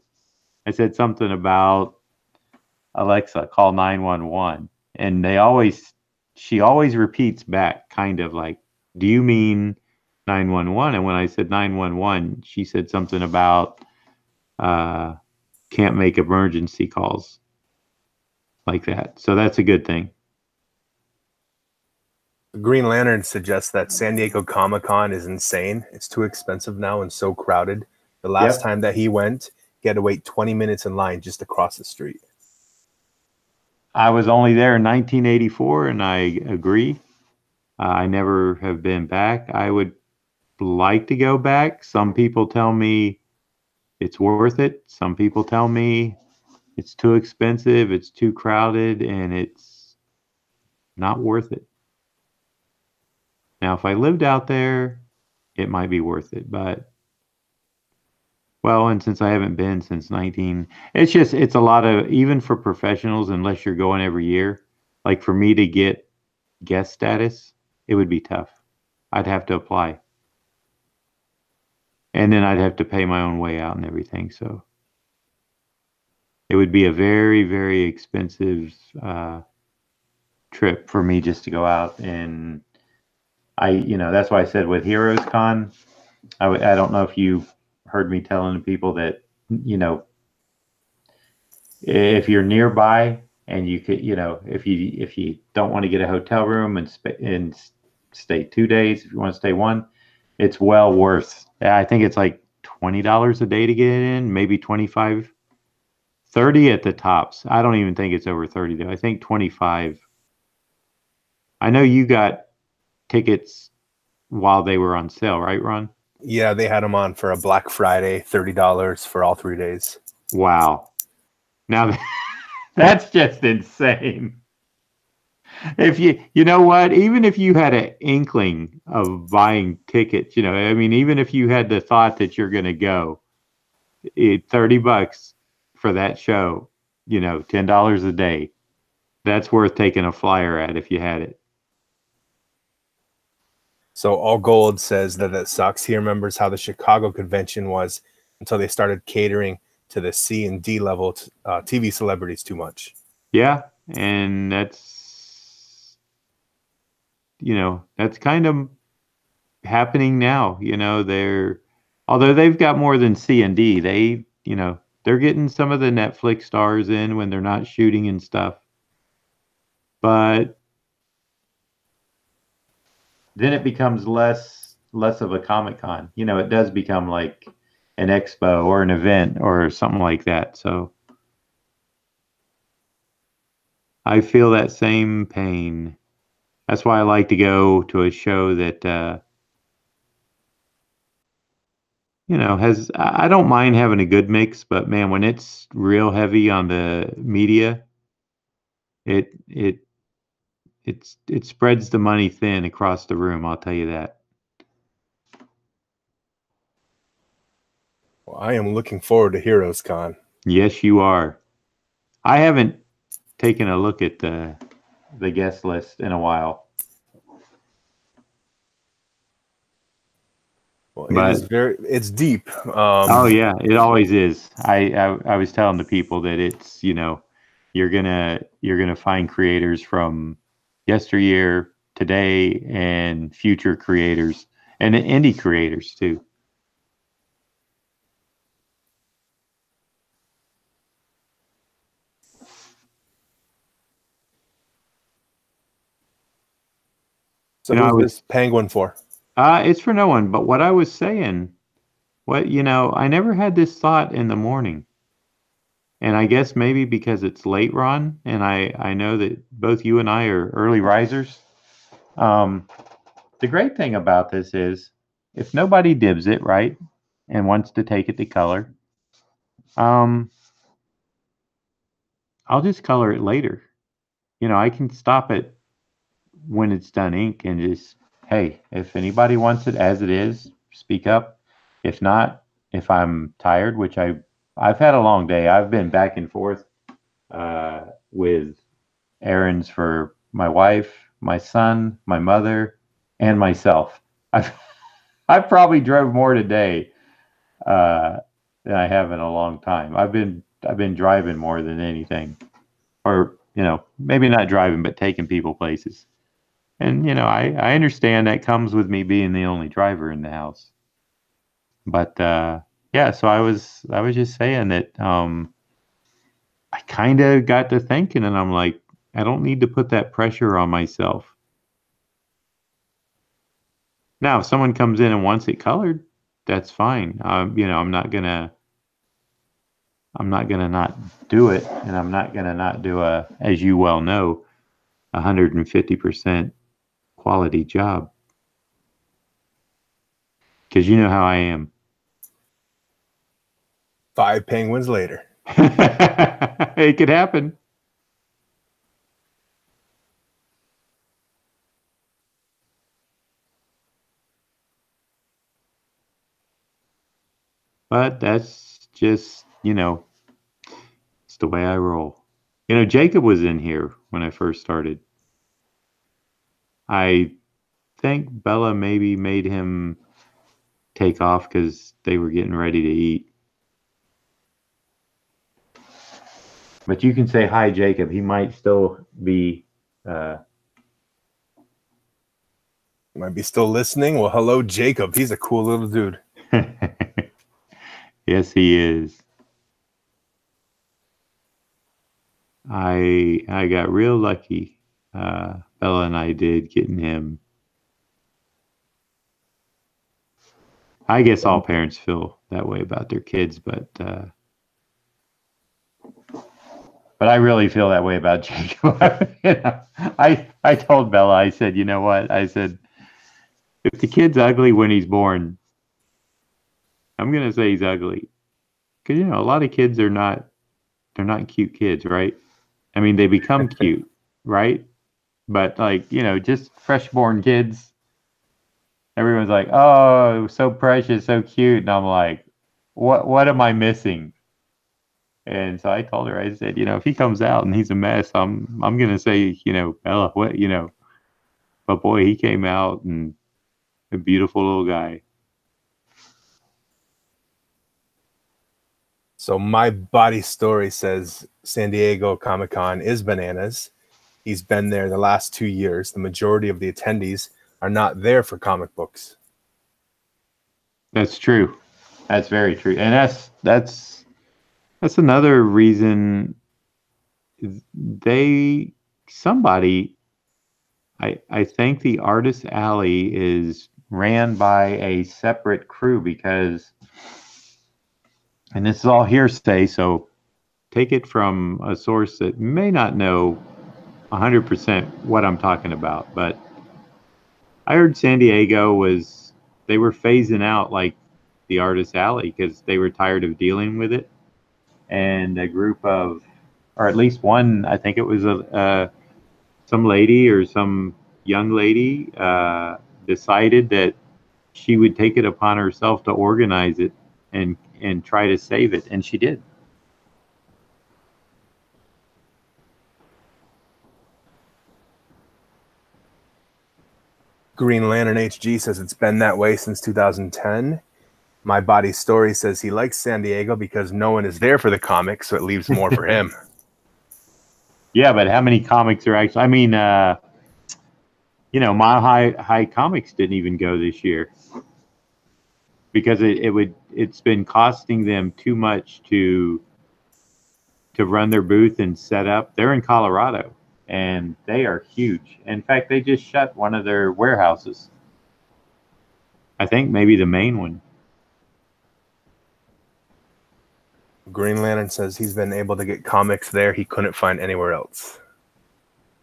something about Alexa, call 911, and she always repeats back, kind of like, "Do you mean 911?" And when I said 911, she said something about uh, can't make emergency calls like that. So that's a good thing. Green Lantern suggests that San Diego Comic-Con is insane. It's too expensive now and so crowded. The last time that he went, he had to wait 20 minutes in line just across the street. I was only there in 1984, and I agree. I never have been back. I would like to go back. Some people tell me it's worth it. Some people tell me it's too expensive, it's too crowded, and it's not worth it. Now, if I lived out there, it might be worth it, but well, and since I haven't been since 19, it's a lot of, even for professionals, unless you're going every year, like for me to get guest status, it would be tough. I'd have to apply. And then I'd have to pay my own way out and everything. So it would be a very, very expensive trip for me just to go out. And that's why I said with Heroes Con, I don't know if you heard me telling people that, if you're nearby and you could, if you don't want to get a hotel room and stay 2 days, if you want to stay one, it's well worth. I think it's like $20 a day to get in, maybe 25, 30 at the tops. I don't even think it's over 30 though. I think 25. I know you got tickets while they were on sale, right, Ron? Yeah, they had them on for a Black Friday, $30 for all 3 days. Wow. Now that's just insane. If you know what, even if you had an inkling of buying tickets, I mean, even if you had the thought that you're going to go, $30 for that show, $10 a day, that's worth taking a flyer at if you had it. So All Gold says that sucks. He remembers how the Chicago convention was until they started catering to the C and D level TV celebrities too much. Yeah, and that's kind of happening now. Although they've got more than C and D, they're getting some of the Netflix stars in when they're not shooting and stuff. But then it becomes less of a Comic-Con. It does become like an expo or an event or something like that. So I feel that same pain. That's why I like to go to a show that I don't mind having a good mix, but man, when it's real heavy on the media, it spreads the money thin across the room, I'll tell you that. Well, I am looking forward to Heroes Con. Yes, you are. I haven't taken a look at the guest list in a while. Well, it's deep. Oh yeah, it always is. I was telling the people that it's, you're gonna find creators from yesteryear, today, and future creators, and indie creators too. So who's this penguin for? It's for no one. But what I was saying, I never had this thought in the morning. And I guess maybe because it's late, Ron, and I know that both you and I are early risers. The great thing about this is if nobody dibs it, right, and wants to take it to color, I'll just color it later. I can stop it when it's done ink and just, hey, if anybody wants it as it is, speak up. If not, if I'm tired, which I've had a long day. I've been back and forth with errands for my wife, my son, my mother, and myself. I probably drove more today than I have in a long time. I've been driving more than anything, or maybe not driving, but taking people places. And I understand that comes with me being the only driver in the house. But yeah, so I was just saying that I kind of got to thinking, and I'm like, I don't need to put that pressure on myself. Now, if someone comes in and wants it colored, that's fine. I'm not gonna not do it, and I'm not gonna not do as you well know, 150% quality job, because you know how I am. 5 penguins later. It could happen. But that's just, it's the way I roll. Jacob was in here when I first started. I think Bella maybe made him take off because they were getting ready to eat. But you can say hi, Jacob. He might still be. Might be still listening. Well, hello, Jacob. He's a cool little dude. Yes, he is. I got real lucky. Bella and I did getting him. I guess all parents feel that way about their kids, but I really feel that way about Jacob. I told Bella, I said, you know what? I said, if the kid's ugly when he's born, I'm gonna say he's ugly, because a lot of kids they're not cute kids, right? I mean, they become cute, right? But just fresh-born kids, everyone's like, oh, so precious, so cute, and I'm like, what am I missing? And so I told her, I said, if he comes out and he's a mess, I'm gonna say, Bella, what, but boy, he came out and a beautiful little guy. So my body story says San Diego Comic-Con is bananas. He's been there the last 2 years. The majority of the attendees are not there for comic books. That's true. That's very true. And that's another reason somebody, I think the Artist Alley is ran by a separate crew, because, and this is all hearsay, so take it from a source that may not know 100% what I'm talking about, but I heard San Diego they were phasing out like the Artist Alley because they were tired of dealing with it. And a group of, or at least one, I think it was some lady or some young lady decided that she would take it upon herself to organize it and try to save it, and she did. Green Lantern HG says it's been that way since 2010. My body story says he likes San Diego because no one is there for the comics, so it leaves more for him. Yeah, but how many comics are actually? I mean, Mile High Comics didn't even go this year because it's been costing them too much to run their booth and set up. They're in Colorado, and they are huge. In fact, they just shut one of their warehouses. I think maybe the main one. Green Lantern says he's been able to get comics there he couldn't find anywhere else.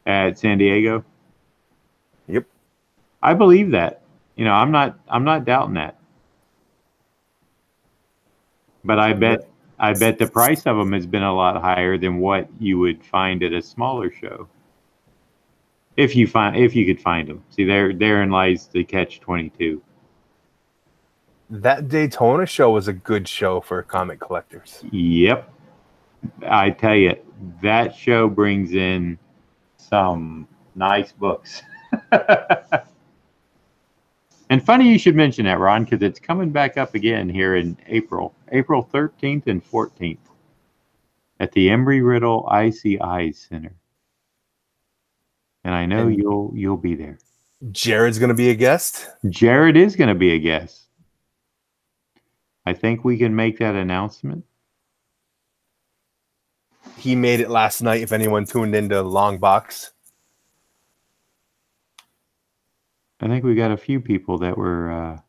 At San Diego? Yep. I believe that. I'm not doubting that. But I bet the price of them has been a lot higher than what you would find at a smaller show. If you could find them. See, therein lies the catch-22. That Daytona show was a good show for comic collectors. Yep. I tell you, that show brings in some nice books. And funny you should mention that, Ron, because it's coming back up again here in April 13th and 14th at the Embry-Riddle Icy Eyes Center. And I know you'll be there. Jared's going to be a guest? Jared is going to be a guest. I think we can make that announcement. He made it last night, if anyone tuned into Long Box. I think we got a few people that were...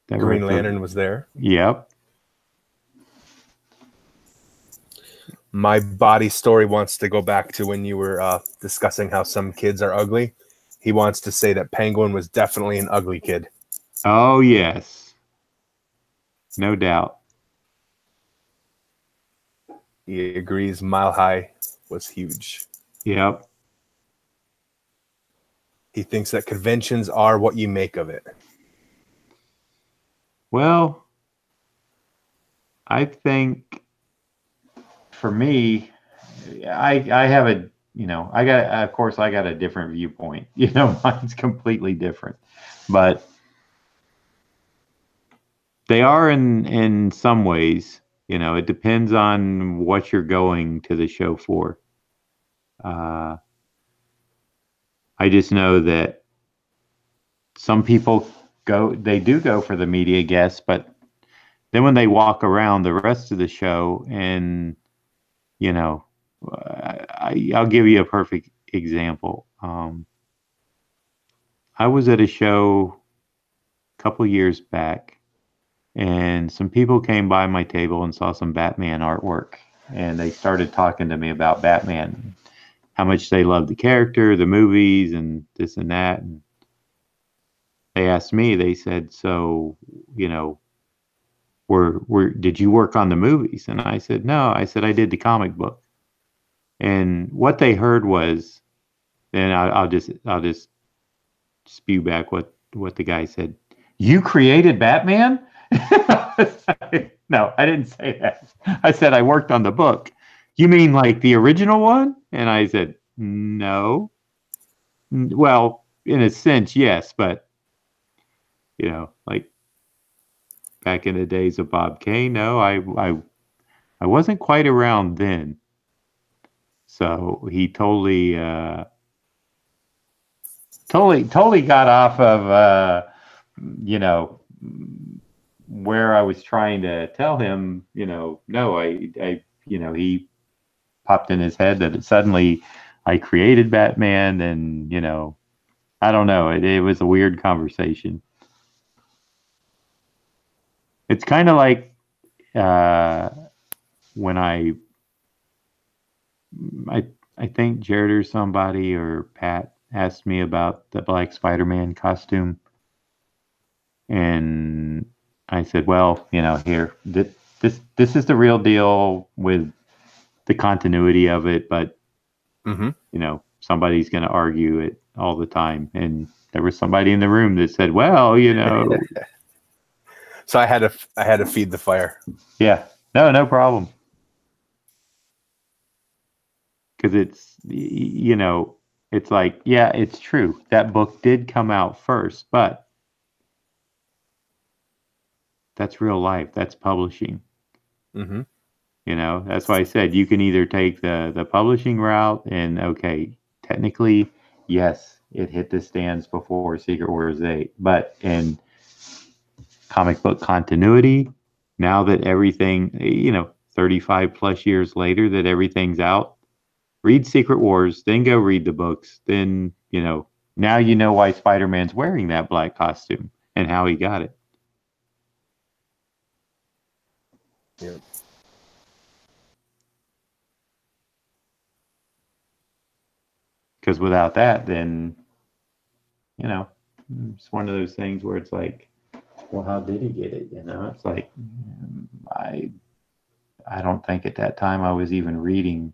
Green Lantern was there. Yep. My body story wants to go back to when you were discussing how some kids are ugly. He wants to say that Penguin was definitely an ugly kid. Oh, yes. No doubt. He agrees Mile High was huge. Yep. He thinks that conventions are what you make of it. Well, I think for me, I have a, I got a different viewpoint. Mine's completely different. But they are in some ways, it depends on what you're going to the show for. I just know that some people they do go for the media guests, but then when they walk around the rest of the show and, I'll give you a perfect example. I was at a show a couple years back, and some people came by my table and saw some Batman artwork, and they started talking to me about Batman, how much they love the character, the movies, and this and that. And they asked me, they said, so, did you work on the movies? And I said, no. I said, I did the comic book. And what they heard was, and I'll just spew back what the guy said. You created Batman? No, I didn't say that. I said I worked on the book. You mean like the original one? And I said, no. Well, in a sense, yes, but like back in the days of Bob Kane, no, I wasn't quite around then. So he totally got off of where I was trying to tell him, no, he popped in his head that suddenly I created Batman, and I don't know, it was a weird conversation. It's kind of like when I think Jared or somebody or Pat asked me about the Black Spider-Man costume, and I said, well, here, this is the real deal with the continuity of it, but somebody's going to argue it all the time, and there was somebody in the room that said, well, So I had to feed the fire. Yeah, no problem. Because it's, it's like, yeah, it's true. That book did come out first, but that's real life. That's publishing. Mm-hmm. That's why I said you can either take the publishing route and, okay, technically, yes, it hit the stands before Secret Wars 8. But in comic book continuity, now that everything, 35 plus years later that everything's out, read Secret Wars, then go read the books. Then, now you know why Spider-Man's wearing that black costume and how he got it. Yep. Because without that, then, it's one of those things where it's like, well, how did he get it? It's like, I don't think at that time I was even reading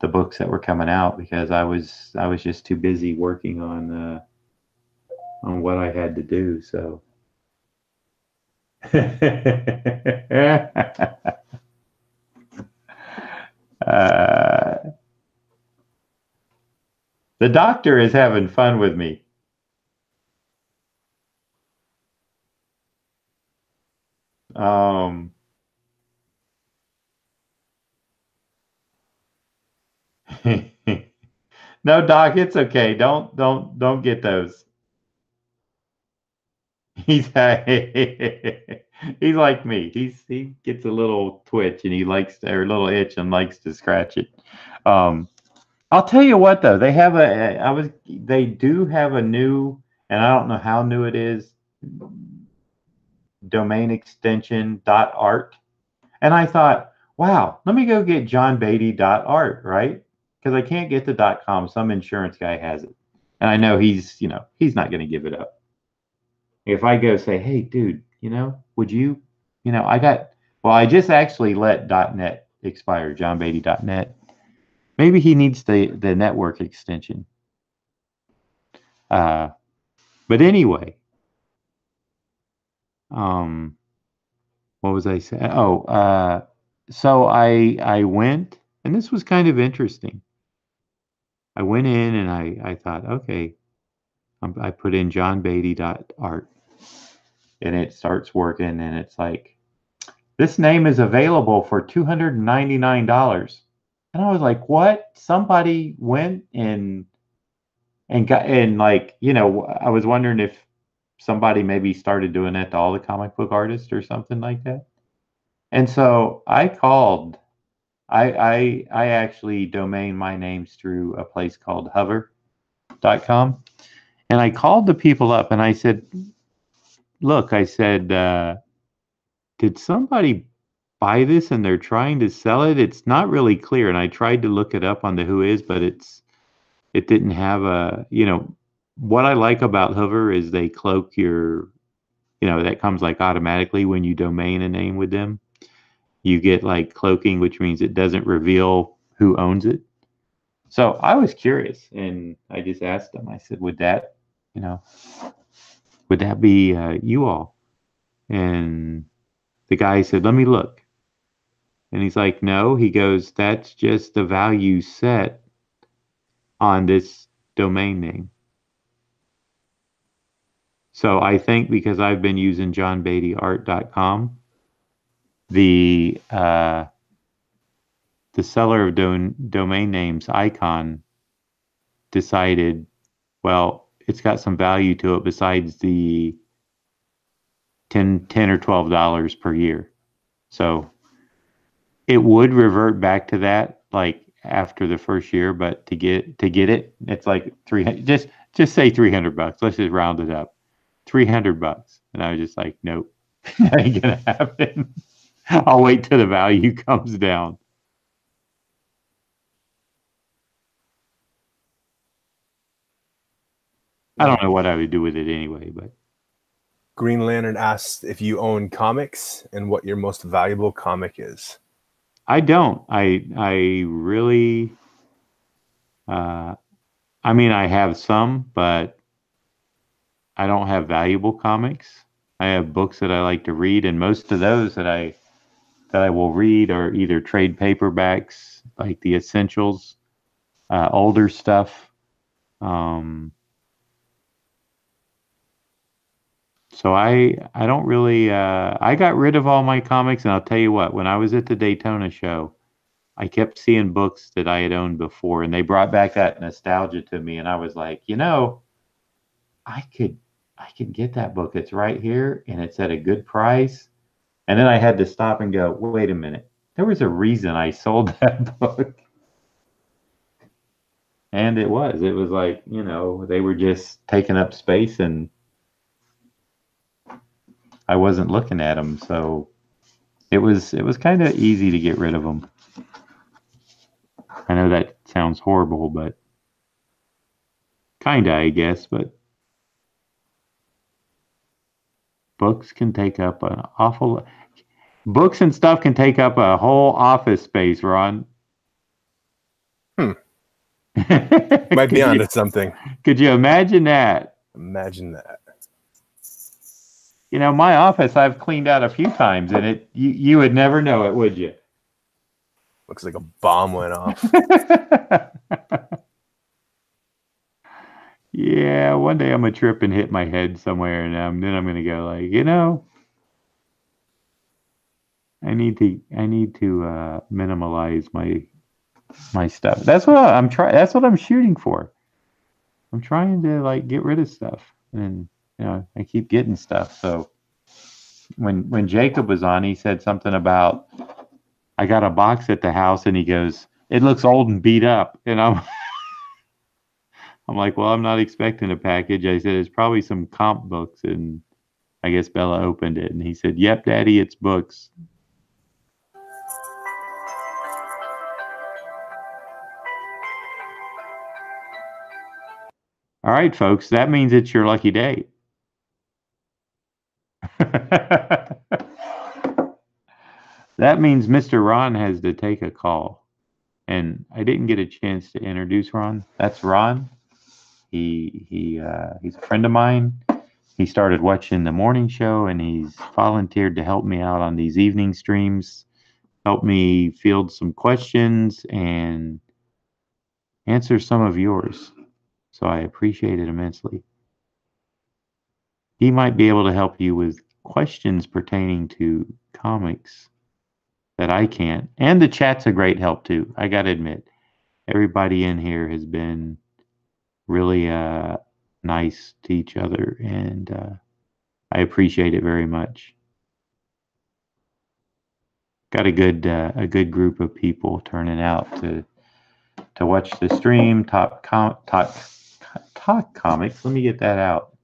the books that were coming out, because I was just too busy working on what I had to do. So. The doctor is having fun with me. Um, no, Doc, it's okay. Don't get those. He's he's like me. He gets a little twitch and he likes to, or a little itch and likes to scratch it. Um, I'll tell you what though, they do have a new, and I don't know how new it is, domain extension .art. And I thought, wow, let me go get johnbeattyart, right? Because I can't get the .com. Some insurance guy has it. And I know he's not going to give it up. If I go say, hey, dude, would you, I just actually let .net expire, johnbeatty.net. Maybe he needs the network extension. But anyway, what was I saying? So I went, and this was kind of interesting. I went in and I thought, okay, I put in johnbeatty.art, and it starts working, and it's like, this name is available for $299. And I was like, what? Somebody went and got, and like, I was wondering if somebody maybe started doing that to all the comic book artists or something like that. And so I called. I actually domain my names through a place called hover.com. And I called the people up and I said, look, I said, did somebody buy this and they're trying to sell it? It's not really clear. And I tried to look it up on the Who Is, but it didn't have what I like about Hover is they cloak your, that comes like automatically when you domain a name with them. You get like cloaking, which means it doesn't reveal who owns it. So I was curious and I just asked them, I said, would that be you all? And the guy said, let me look. And he's like, no, he goes, that's just the value set on this domain name. So I think because I've been using johnbeattyart.com, the seller of domain names icon decided, well, it's got some value to it besides the $10 or $12 per year. So it would revert back to that like after the first year, but to get it, it's like 300, just say $300. Let's just round it up. $300. And I was just like, nope, that ain't gonna happen. I'll wait till the value comes down. I don't know what I would do with it anyway, but Green Lantern asked if you own comics and what your most valuable comic is. I don't. I really I mean I have some, but I don't have valuable comics. I have books that I like to read, and most of those that I will read are either trade paperbacks, like the essentials, older stuff. So I don't really I got rid of all my comics, and I'll tell you what, when I was at the Daytona show, I kept seeing books that I had owned before, and they brought back that nostalgia to me, and I was like, I could get that book. It's right here, and it's at a good price. And then I had to stop and go, wait a minute. There was a reason I sold that book. And it was like, they were just taking up space and I wasn't looking at them. So it was kind of easy to get rid of them. I know that sounds horrible, but kind of, I guess, but books can take up an awful books and stuff can take up a whole office space, Ron. Might be onto something. Could you imagine that? Imagine that. My office I've cleaned out a few times, and you would never know it, would you? Looks like a bomb went off. Yeah, one day I'm gonna trip and hit my head somewhere, and then I'm gonna go like, I need to minimalize my stuff. That's what I'm trying. That's what I'm shooting for. I'm trying to like get rid of stuff, and I keep getting stuff. So when Jacob was on, he said something about I got a box at the house, and he goes, "It looks old and beat up," and I'm like, "Well, I'm not expecting a package." I said, "It's probably some comp books," and I guess Bella opened it, and he said, "Yep, Daddy, it's books." All right, folks, that means it's your lucky day. That means Mr. Ron has to take a call. And I didn't get a chance to introduce Ron. That's Ron. He's a friend of mine. He started watching the morning show, and he's volunteered to help me out on these evening streams, help me field some questions and answer some of yours. So I appreciate it immensely. He might be able to help you with questions pertaining to comics that I can't. And the chat's a great help too. I got to admit, everybody in here has been really nice to each other, and I appreciate it very much. Got a good group of people turning out to watch the stream, talk comics. Let me get that out,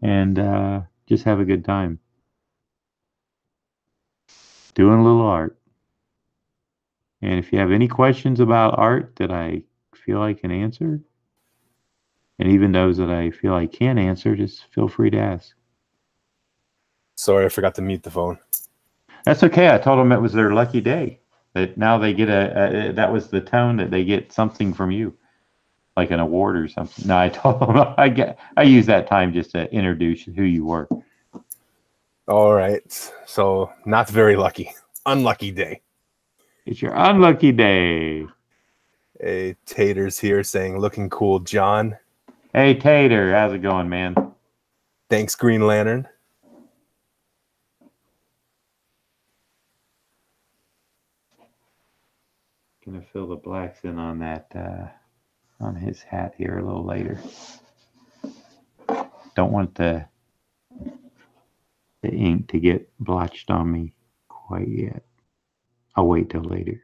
and just have a good time doing a little art. And if you have any questions about art that I feel I can answer, and even those that I feel I can't answer, just feel free to ask. Sorry, I forgot to mute the phone. That's okay. I told them it was their lucky day. That now they get that was the tone that they get something from you, like an award or something. No, I told them I use that time just to introduce who you were. All right. So not very lucky. Unlucky day. It's your unlucky day. Hey, Tater's here saying, looking cool, John. Hey, Tater. How's it going, man? Thanks, Green Lantern. Gonna fill the blacks in on that on his hat here a little later. Don't want the ink to get blotched on me quite yet. I'll wait till later.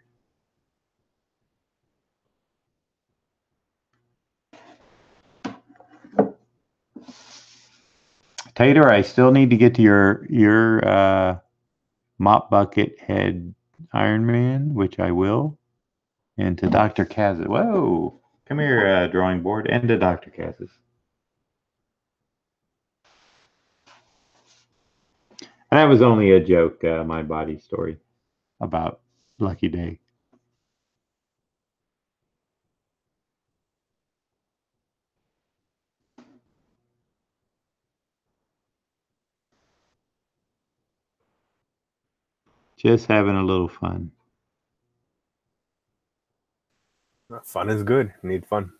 Tater, I still need to get to your mop bucket head Iron Man, which I will, and to Dr. Kaz's. Whoa, come here, drawing board, and to Dr. Kaz's. That was only a joke, my body story about Lucky Day. Just having a little fun. Fun is good. You need fun.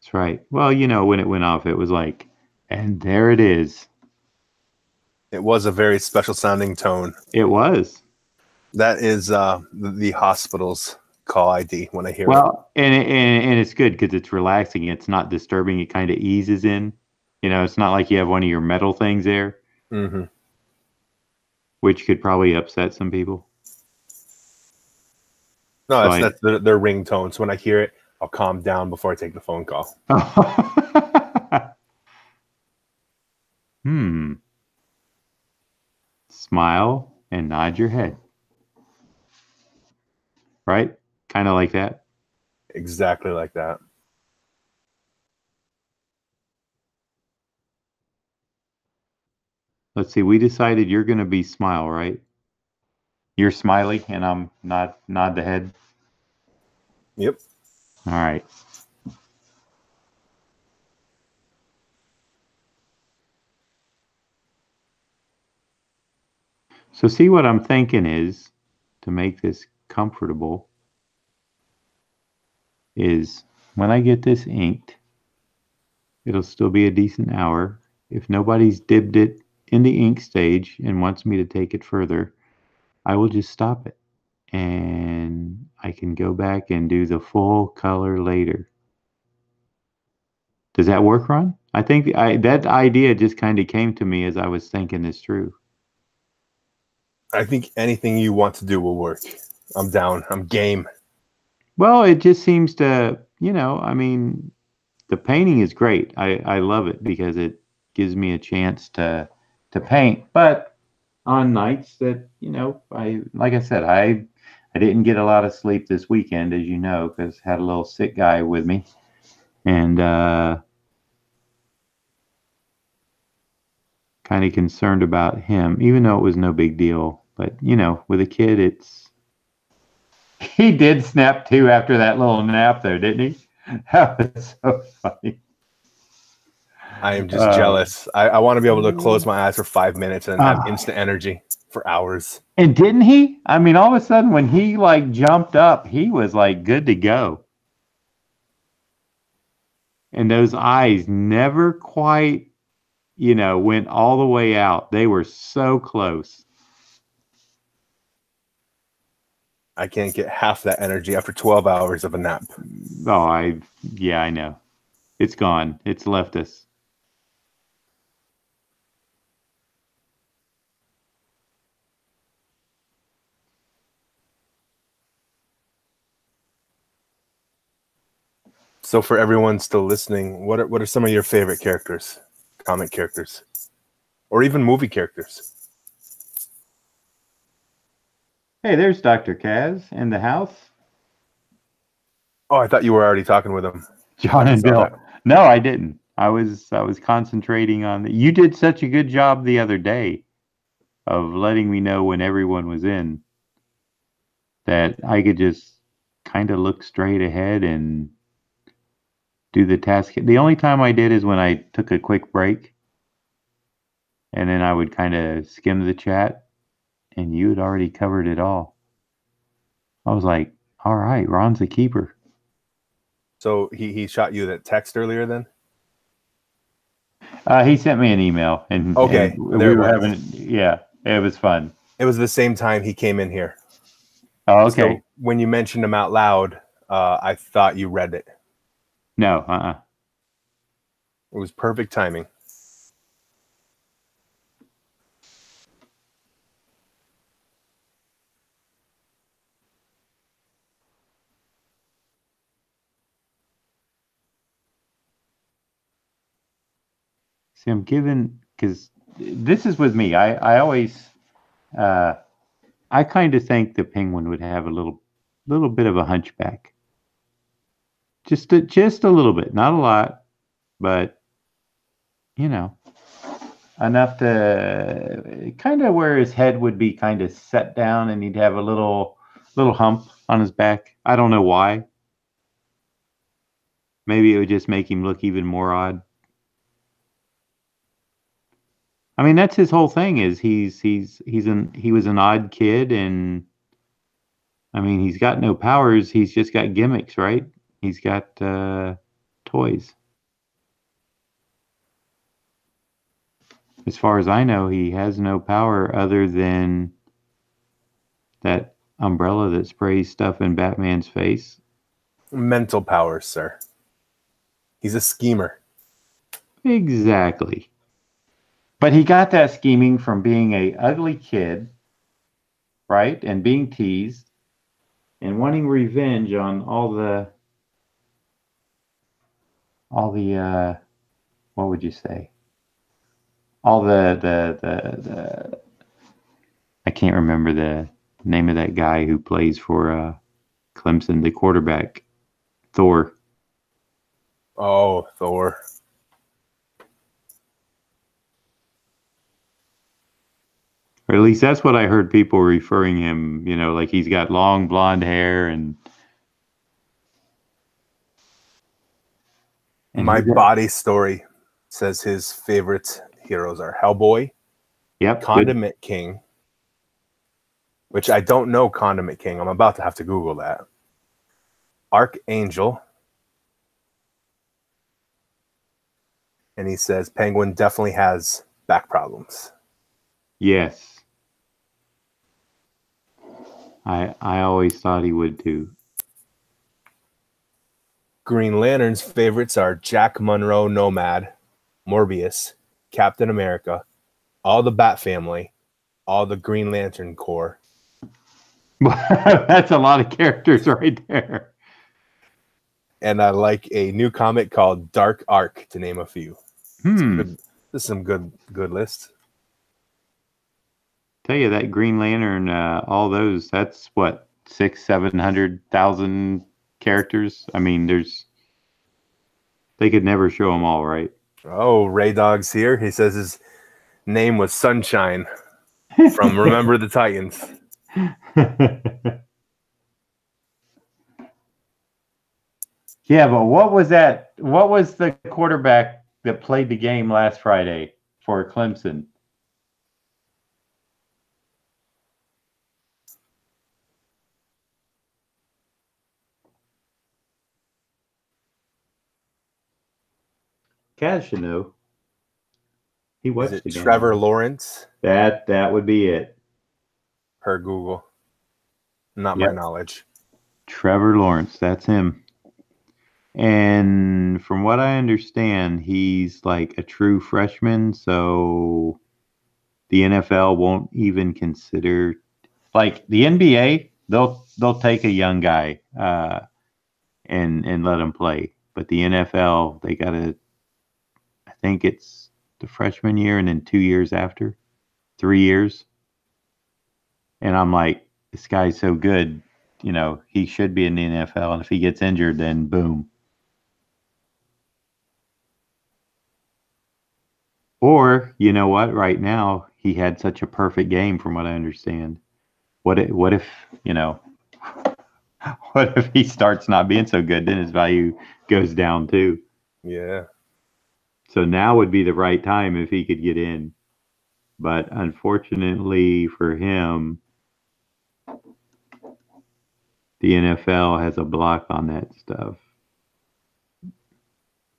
That's right. Well, when it went off, it was like, and there it is. It was a very special sounding tone. It was. That is the hospital's call ID when I hear it. Well, and it's good because it's relaxing. It's not disturbing. It kind of eases in. It's not like you have one of your metal things there, which could probably upset some people. No, that's their ringtone. So when I hear it, I'll calm down before I take the phone call. Smile and nod your head. Right? Kind of like that. Exactly like that. Let's see. We decided you're going to be Smile, right? You're Smiley, and I'm nod the head. Yep. All right. So see, what I'm thinking is, to make this comfortable, is when I get this inked, it'll still be a decent hour. If nobody's dibbed it in the ink stage and wants me to take it further, I will just stop it and I can go back and do the full color later. Does that work, Ron? I think that idea just kind of came to me as I was thinking this through. I think anything you want to do will work. I'm down. I'm game. Well, it just seems to, I mean, the painting is great. I love it because it gives me a chance to paint. But on nights that, like I said, I didn't get a lot of sleep this weekend, as you know, because I had a little sick guy with me. And kind of concerned about him, even though it was no big deal. But, with a kid, he did snap too after that little nap there, didn't he? That was so funny. I am just jealous. I want to be able to close my eyes for 5 minutes and have instant energy for hours. And didn't he? I mean, all of a sudden when he like jumped up, he was like good to go. And those eyes never quite, went all the way out. They were so close. I can't get half that energy after 12 hours of a nap. Oh, I know. It's gone. It's left us. So for everyone still listening, what are some of your favorite characters, comic characters, or even movie characters? Hey, there's Dr. Kaz in the house. Oh, I thought you were already talking with him. John and Bill. No, I didn't. I was concentrating on you did such a good job the other day of letting me know when everyone was in that I could just kind of look straight ahead and do the task. The only time I did is when I took a quick break and then I would kind of skim the chat and you had already covered it all. I was like, all right, Ron's a keeper. So he shot you that text earlier then? He sent me an email and, okay, and we were having, it was fun. It was the same time he came in here. Oh, okay. So when you mentioned him out loud, I thought you read it. No, It was perfect timing. See, I'm given, because this is with me. I always, I kind of think the penguin would have a little bit of a hunchback. Just a little bit, not a lot, but enough to kind of where his head would be kind of set down and he'd have a little hump on his back. I don't know why. Maybe it would just make him look even more odd. I mean, that's his whole thing is he was an odd kid, and I mean, he's got no powers. He's just got gimmicks, right? He's got toys. As far as I know, he has no power other than that umbrella that sprays stuff in Batman's face. Mental powers, sir. He's a schemer. Exactly. But he got that scheming from being a ugly kid, right? And being teased and wanting revenge on all the what would you say? All the I can't remember the name of that guy who plays for Clemson, the quarterback, Thor. Oh, Thor. Or at least that's what I heard people referring him, like he's got long blonde hair and My body story says his favorite heroes are Hellboy, yep, Condiment King, which I don't know Condiment King. I'm about to have to Google that. Archangel. And he says Penguin definitely has back problems. Yes. I always thought he would too. Green Lantern's favorites are Jack Monroe, Nomad, Morbius, Captain America, all the Bat family, all the Green Lantern Corps. That's a lot of characters right there. And I like a new comic called Dark Arc, to name a few. This is some good list. Tell you that Green Lantern, all those, that's what, 600,000-700,000 characters. I mean, they could never show them all, right? Oh, Ray Dog's here. He says his name was Sunshine from Remember the Titans. Yeah, but what was that? What was the quarterback that played the game last Friday for Clemson? Kaz should know. He watched Is it the game. Trevor Lawrence? That would be it. Per Google. Not my knowledge. Trevor Lawrence, that's him. And from what I understand, he's like a true freshman, so the NFL won't even consider, like the NBA, they'll take a young guy and let him play. But the NFL, they gotta, I think it's the freshman year and then 2 years after, 3 years. And I'm like, this guy's so good, you know, he should be in the NFL. And if he gets injured, then boom. Or, you know what, right now, he had such a perfect game from what I understand. What if, you know, what if he starts not being so good, then his value goes down too. Yeah. So now would be the right time if he could get in. But unfortunately for him, the NFL has a block on that stuff.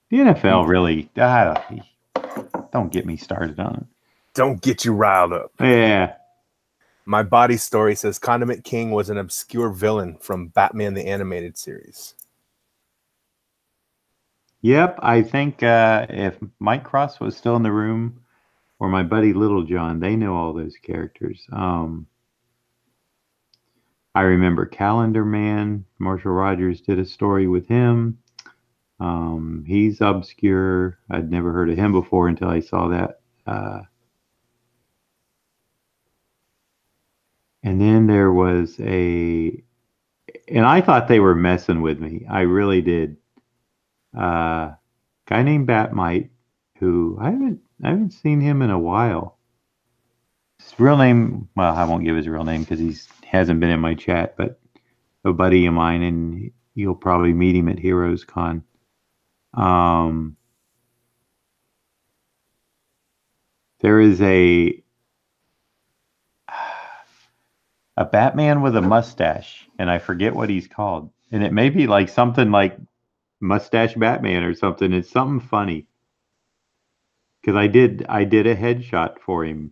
The NFL really, don't get me started on it. Don't get you riled up. Yeah. My Body Story says Condiment King was an obscure villain from Batman the Animated Series. Yep, I think if Mike Cross was still in the room, or my buddy Little John, they know all those characters. I remember Calendar Man. Marshall Rogers did a story with him. He's obscure. I'd never heard of him before until I saw that. And then there was and I thought they were messing with me. I really did. Guy named Batmite, who I haven't seen him in a while. His real name, well, I won't give his real name because he hasn't been in my chat, but a buddy of mine, and you'll probably meet him at Heroes Con. There is a Batman with a mustache, and I forget what he's called. And it may be like something like Mustache Batman or something. It's something funny. Because I did a headshot for him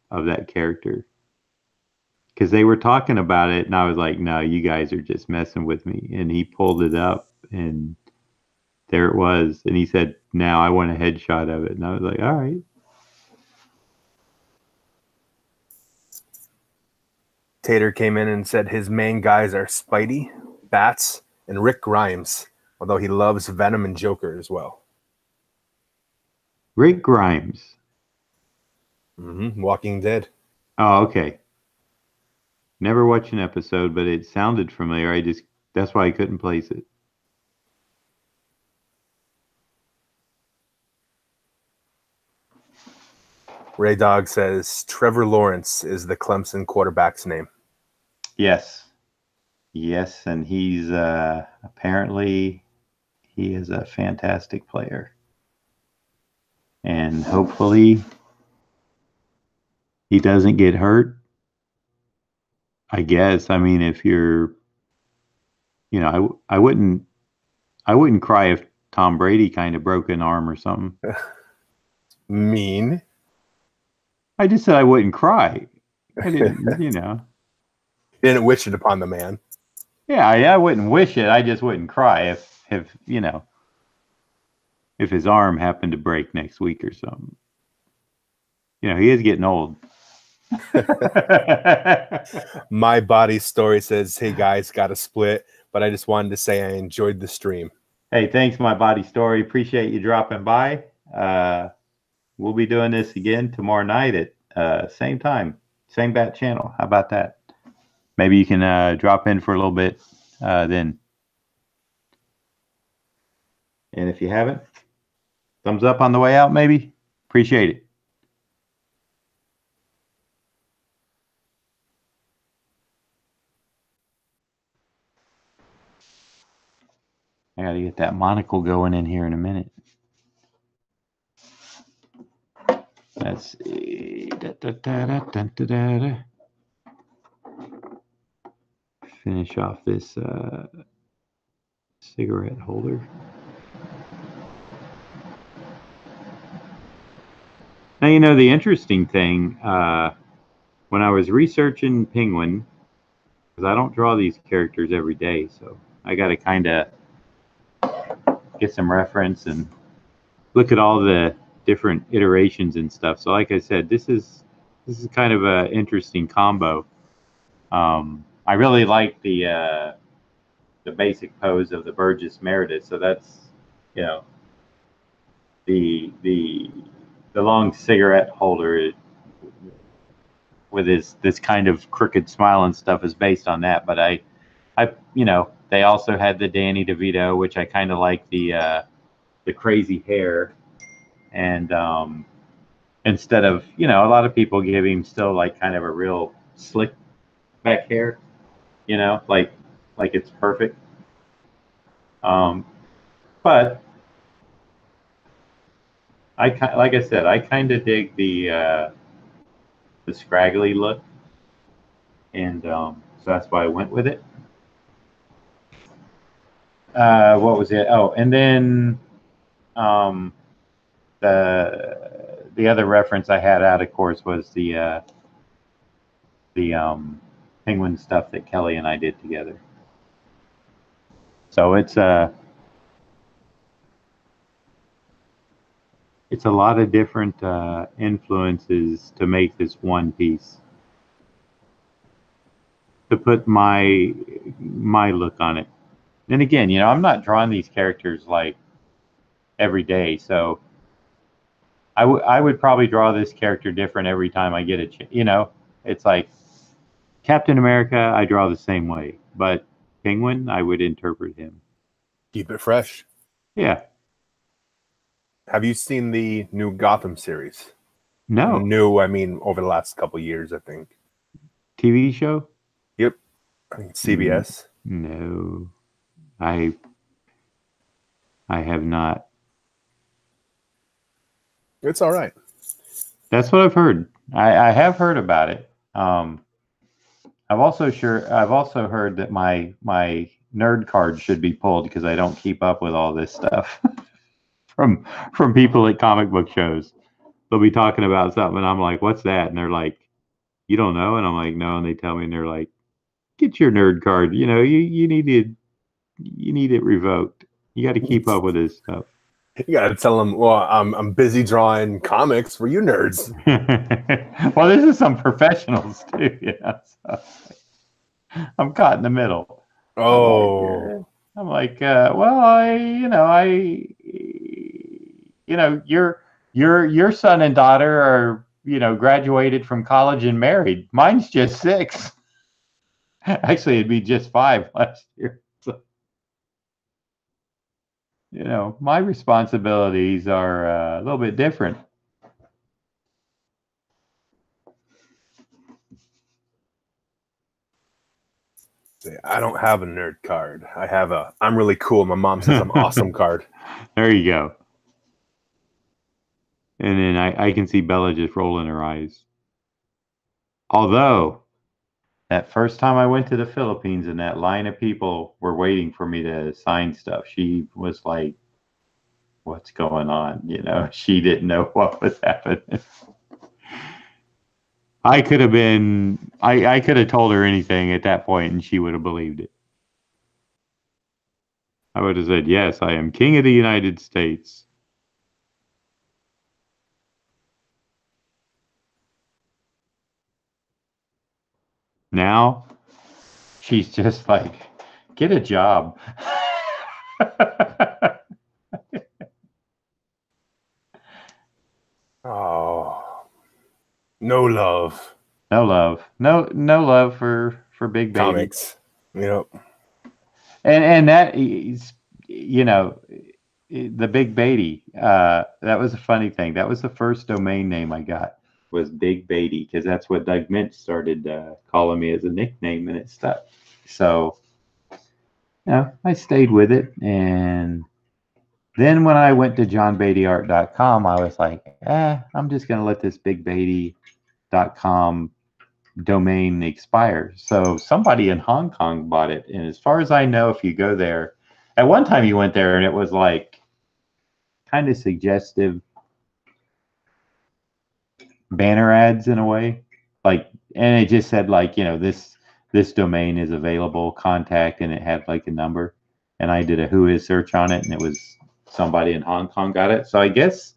of that character. Because they were talking about it, and I was like, no, you guys are just messing with me. And he pulled it up, and there it was. And he said, now I want a headshot of it. And I was like, all right. Tater came in and said his main guys are Spidey, Bats, and Rick Grimes, although he loves Venom and Joker as well. Rick Grimes. Walking Dead. Oh, okay. Never watched an episode, but it sounded familiar. That's why I couldn't place it. Ray Dog says Trevor Lawrence is the Clemson quarterback's name. Yes. Yes, and he's apparently he is a fantastic player. And hopefully he doesn't get hurt. I guess. I mean, if you're, you know, I wouldn't cry if Tom Brady kind of broke an arm or something. Mean. I just said I wouldn't cry. I didn't, you know. You didn't wish it upon the man. Yeah, I wouldn't wish it. I just wouldn't cry if you know, if his arm happened to break next week or something. You know, he is getting old. My body story says, "Hey guys, got a split," but I just wanted to say I enjoyed the stream. Hey, thanks, my body story. Appreciate you dropping by. We'll be doing this again tomorrow night at same time, same bat channel. How about that? Maybe you can drop in for a little bit then. And if you haven't, thumbs up on the way out, maybe. Appreciate it. I got to get that monocle going in here in a minute. Let's see. Finish off this cigarette holder. Now, you know, the interesting thing, when I was researching Penguin, because I don't draw these characters every day, so I got to kind of get some reference and look at all the different iterations and stuff. So like I said, this is kind of an interesting combo. I really like the basic pose of the Burgess Meredith. So that's, you know, the long cigarette holder with this kind of crooked smile and stuff is based on that. But I you know, they also had the Danny DeVito, which I kind of like the crazy hair, and instead of, you know, a lot of people give him still like kind of a real slick back hair, you know, like it's perfect. But like I said, I kind of dig the scraggly look, and so that's why I went with it. What was it? Oh, and then the other reference I had out, of course, was the Penguin stuff that Kelly and I did together. So it's a lot of different influences to make this one piece, to put my look on it. And again, you know, I'm not drawing these characters like every day, so I would probably draw this character different every time I get it. You know, it's like Captain America, I draw the same way, but Penguin, I would interpret him. Keep it fresh. Yeah. Have you seen the new Gotham series? No. New, I mean, over the last couple of years, I think. TV show? Yep. I think CBS. No. I have not. It's all right. That's what I've heard. I have heard about it. I've also heard that my nerd card should be pulled because I don't keep up with all this stuff from people at comic book shows. They'll be talking about something and I'm like, "What's that?" And they're like, "You don't know?" And I'm like, "No." And they tell me, and they're like, "Get your nerd card. You know, you need it revoked. You got to keep up with this stuff." You gotta tell them, well, I'm busy drawing comics for you nerds. Well, this is some professionals too, you know. So I'm caught in the middle. Oh, I'm like, well, your son and daughter are, you know, graduated from college and married. Mine's just 6. Actually, it'd be just 5 last year. So, you know, my responsibilities are a little bit different. I don't have a nerd card. I have a I'm really cool. My mom says I'm awesome card. There you go. And then I can see Bella just rolling her eyes. Although, that first time I went to the Philippines and that line of people were waiting for me to sign stuff, she was like, "What's going on?" You know, she didn't know what was happening. I could have been, I could have told her anything at that point and she would have believed it. I would have said, yes, I am King of the United States. Now she's just like, get a job. Oh, no love. No love. No love for Big Baby. Comics. Yep. And that is, you know, the Big Beatty. That was a funny thing. That was the first domain name I got, was Big Beatty, because that's what Doug Mintz started calling me as a nickname, and it stuck. So, I stayed with it, and then when I went to johnbeattyart.com, I was like, I'm just gonna let this bigbeatty.com domain expire. So somebody in Hong Kong bought it, and as far as I know, if you go there, at one time you went there and it was like kind of suggestive banner ads in a way, like, and it just said like, this domain is available, contact, and it had like a number, and I did a who is search on it, and it was somebody in Hong Kong got it. So I guess,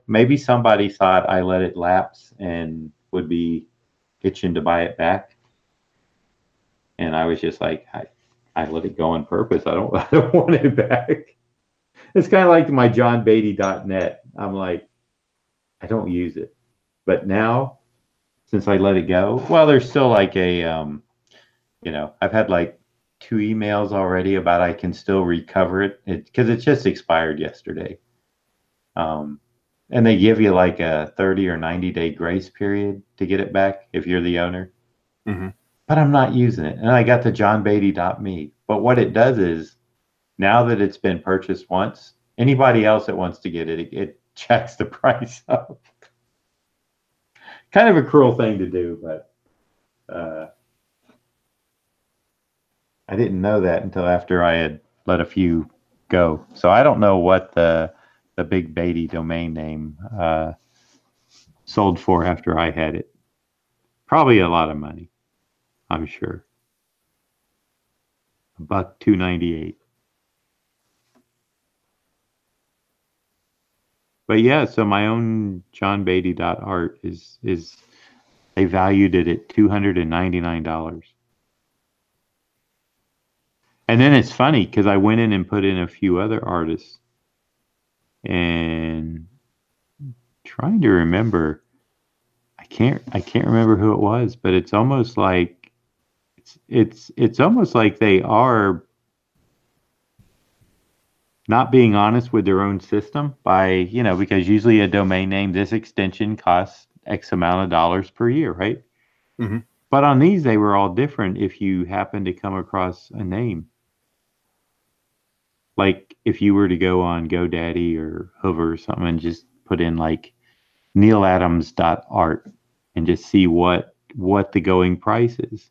maybe somebody thought I let it lapse and would be itching to buy it back, and I was just like, I let it go on purpose. I don't I don't want it back. It's kind of like my johnbeatty.net. I'm like, I don't use it. But now, since I let it go, well, there's still like a, I've had like 2 emails already about I can still recover it because it just expired yesterday. And they give you like a 30 or 90-day grace period to get it back if you're the owner. Mm-hmm. But I'm not using it. And I got the johnbeatty.me. But what it does is, now that it's been purchased once, anybody else that wants to get it, it checks the price up. Kind of a cruel thing to do, but I didn't know that until after I had let a few go. So I don't know what the Big Beatty domain name sold for after I had it. Probably a lot of money, I'm sure. $1.298. But yeah, so my own johnbeatty.art is they valued it at $299. And then it's funny because I went in and put in a few other artists, and trying to remember, I can't remember who it was, but it's almost like it's almost like they are not being honest with their own system by, because usually a domain name, this extension costs X amount of dollars per year, right? Mm-hmm. But on these, they were all different if you happen to come across a name. Like if you were to go on GoDaddy or Hoover or something and just put in like neiladams.art and just see what the going price is.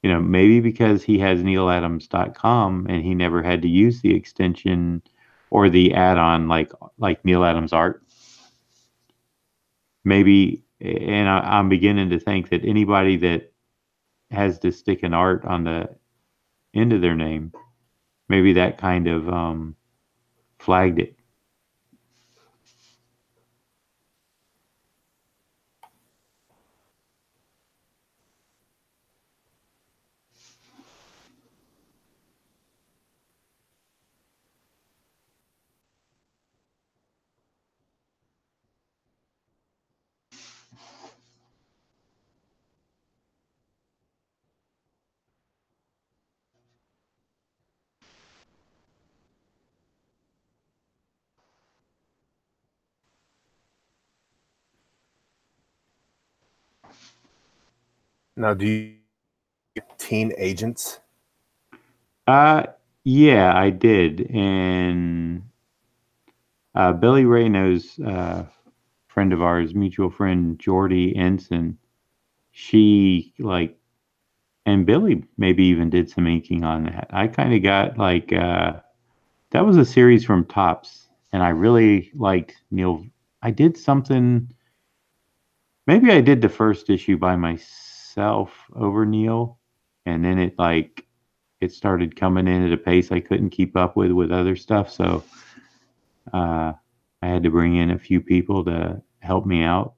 Maybe because he has neiladams.com and he never had to use the extension or the add-on like Neil Adams Art. Maybe, and I'm beginning to think that anybody that has to stick an art on the end of their name, maybe that kind of flagged it. Now, do you get teen agents? Yeah, I did. And Billy Ray knows friend of ours, mutual friend Jordy Ensign. She and Billy maybe even did some inking on that. I kind of got that was a series from Topps, and I really liked Neil. I did something Maybe I did the first issue by myself over Neil, and then it started coming in at a pace I couldn't keep up with other stuff. So I had to bring in a few people to help me out.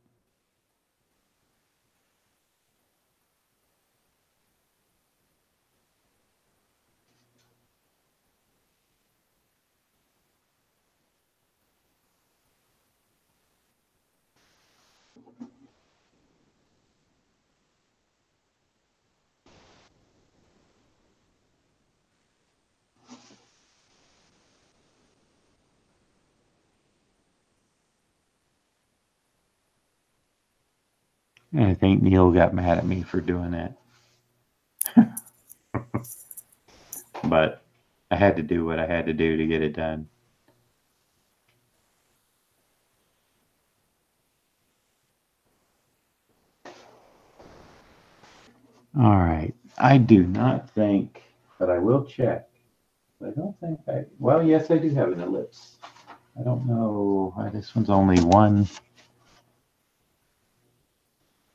And I think Neil got mad at me for doing that. But I had to do what I had to do to get it done. All right. I do not think, but I will check. I don't think well, yes, I do have an ellipse. I don't know. This one's only one.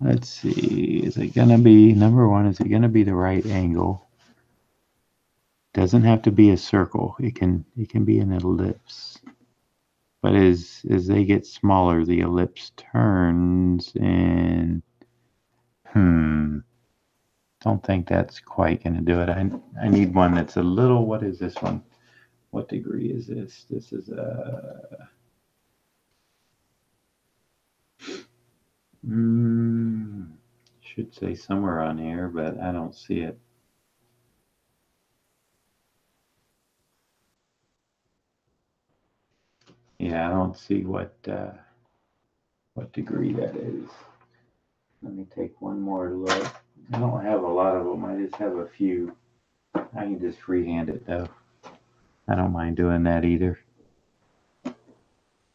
Let's see. Is it going to be, number one, is it going to be the right angle? Doesn't have to be a circle. It can be an ellipse. But as they get smaller, the ellipse turns, and don't think that's quite going to do it. I need one that's a little, what is this one? What degree is this? This is a should say somewhere on here, but I don't see it. Yeah, I don't see what degree that is. Let me take one more look. I don't have a lot of them. I just have a few. I can just freehand it though. I don't mind doing that either.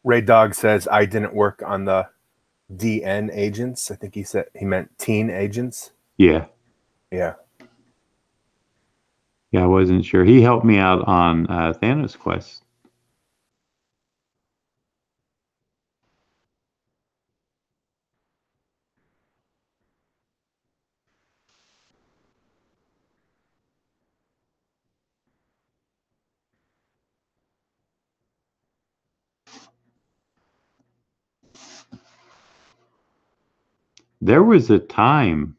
Ray Dog says I didn't work on the DN agents. I think he said he meant teen agents. Yeah. Yeah. Yeah, I wasn't sure. He helped me out on Thanos Quest. There was a time,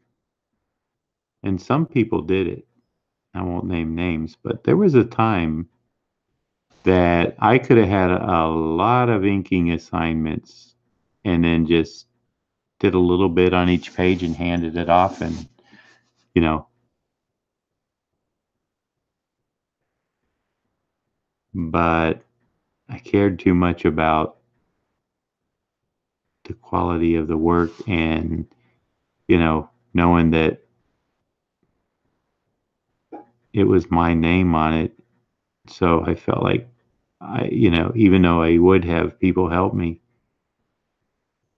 and some people did it. I won't name names, but there was a time that I could have had a lot of inking assignments and then just did a little bit on each page and handed it off, and you know, but I cared too much about the quality of the work and knowing that it was my name on it. So I felt like even though I would have people help me,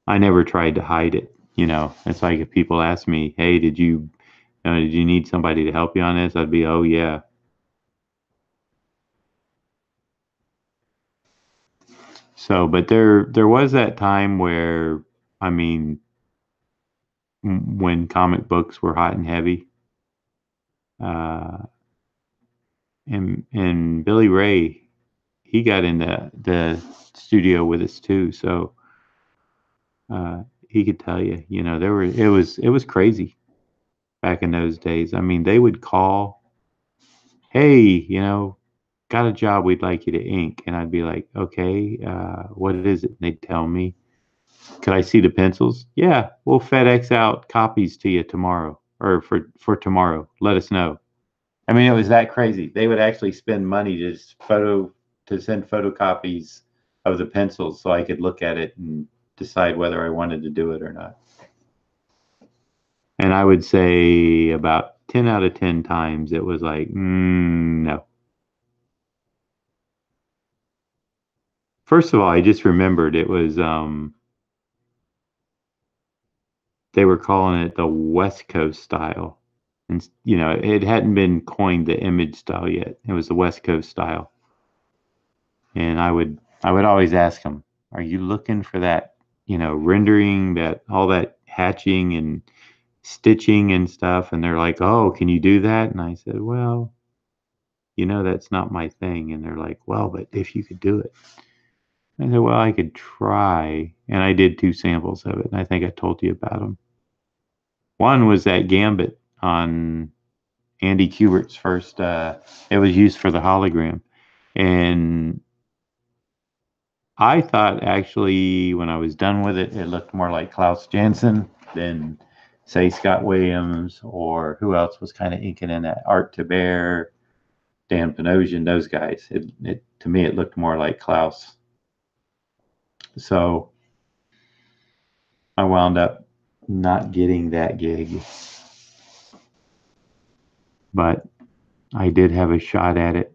I never tried to hide it. It's like if people ask me, "Hey, did you need somebody to help you on this?" I'd be, "Oh yeah." So, but there was that time where, I mean, when comic books were hot and heavy, uh, and Billy Ray, he got in the studio with us too. So he could tell you, it was crazy back in those days. I mean, they would call, "Hey, got a job we'd like you to ink," and I'd be like, "Okay, what is it?" And they'd tell me. "Could I see the pencils?" "Yeah, we'll FedEx out copies to you tomorrow, or for tomorrow. Let us know." I mean, it was that crazy. They would actually spend money to send photocopies of the pencils so I could look at it and decide whether I wanted to do it or not. And I would say about 10 out of 10 times it was like, no. First of all, I just remembered it was they were calling it the West Coast style. And it hadn't been coined the Image style yet. It was the West Coast style. And I would always ask them, "Are you looking for that, rendering, that all that hatching and stitching and stuff. And they're like, oh, can you do that? And I said, well, that's not my thing. And they're like, well, but if you could do it. I said, well, I could try. And I did 2 samples of it. And I think I told you about them. One was that Gambit on Andy Kubert's first, it was used for the hologram. And I thought actually when I was done with it, it looked more like Klaus Janson than, say, Scott Williams, or who else was kind of inking in that, Art Taber, Dan Panosian, those guys. It to me, it looked more like Klaus. So I wound up not getting that gig. But I did have a shot at it.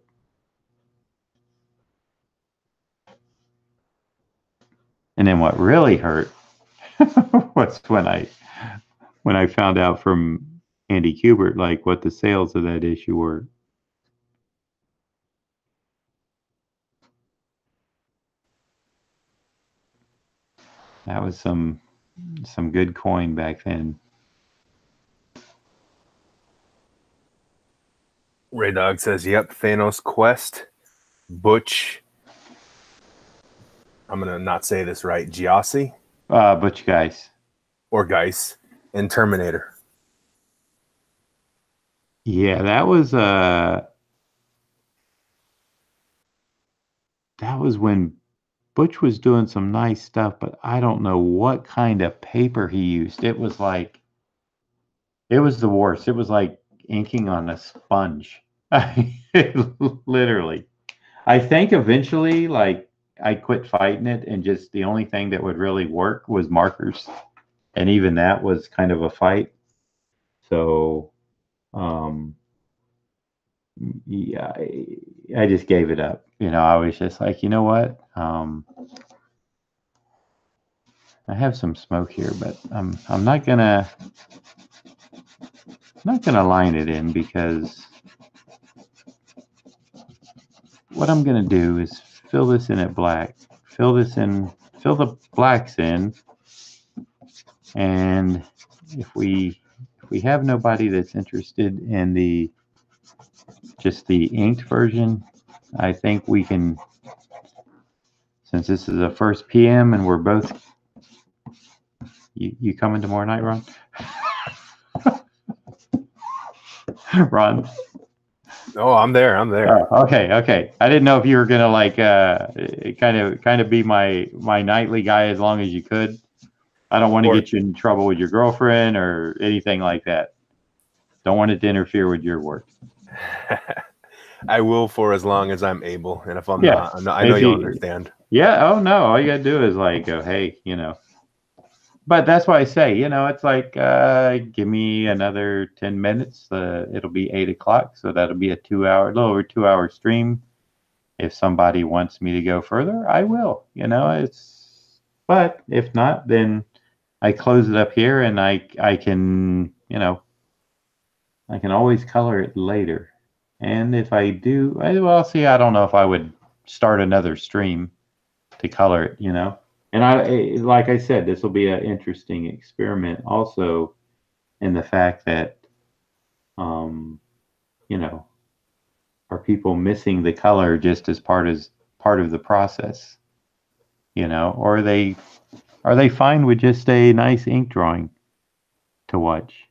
And then what really hurt was when I found out from Andy Kubert, like, what the sales of that issue were. That was some good coin back then. Ray Dog says, yep, Thanos Quest, Butch. I'm going to not say this right. Giassi? Butch Geis. Or Geis. And Terminator. Yeah, that was when Butch was doing some nice stuff, but I don't know what kind of paper he used. It was the worst. It was like inking on a sponge. Literally. I think eventually, like, I quit fighting it, and just the only thing that would really work was markers. And even that was kind of a fight. So, yeah, I just gave it up. I was just like, you know what? I have some smoke here, but I'm not gonna line it in, because what I'm gonna do is fill this in at black, fill the blacks in, and if we have nobody that's interested in just the inked version, I think we can, since this is a first PM and we're both, you coming tomorrow night, Ron? Ron? Oh, I'm there. Oh, okay. I didn't know if you were gonna like kind of be my nightly guy as long as you could. I don't want to get you in trouble with your girlfriend or anything like that. Don't want it to interfere with your work. I will, for as long as I'm able, and if I'm not, I know you'll understand. Yeah. Oh no. All you gotta do is like go, hey, But that's why I say, it's like, give me another 10 minutes. It'll be 8 o'clock, so that'll be a little over 2 hour stream. If somebody wants me to go further, I will. But if not, then I close it up here, and I can, I can always color it later. And if I do, well, see, I don't know if I would start another stream to color it, And like I said, this will be an interesting experiment also, in the fact that, are people missing the color just as part of the process, or are they fine with just a nice ink drawing to watch?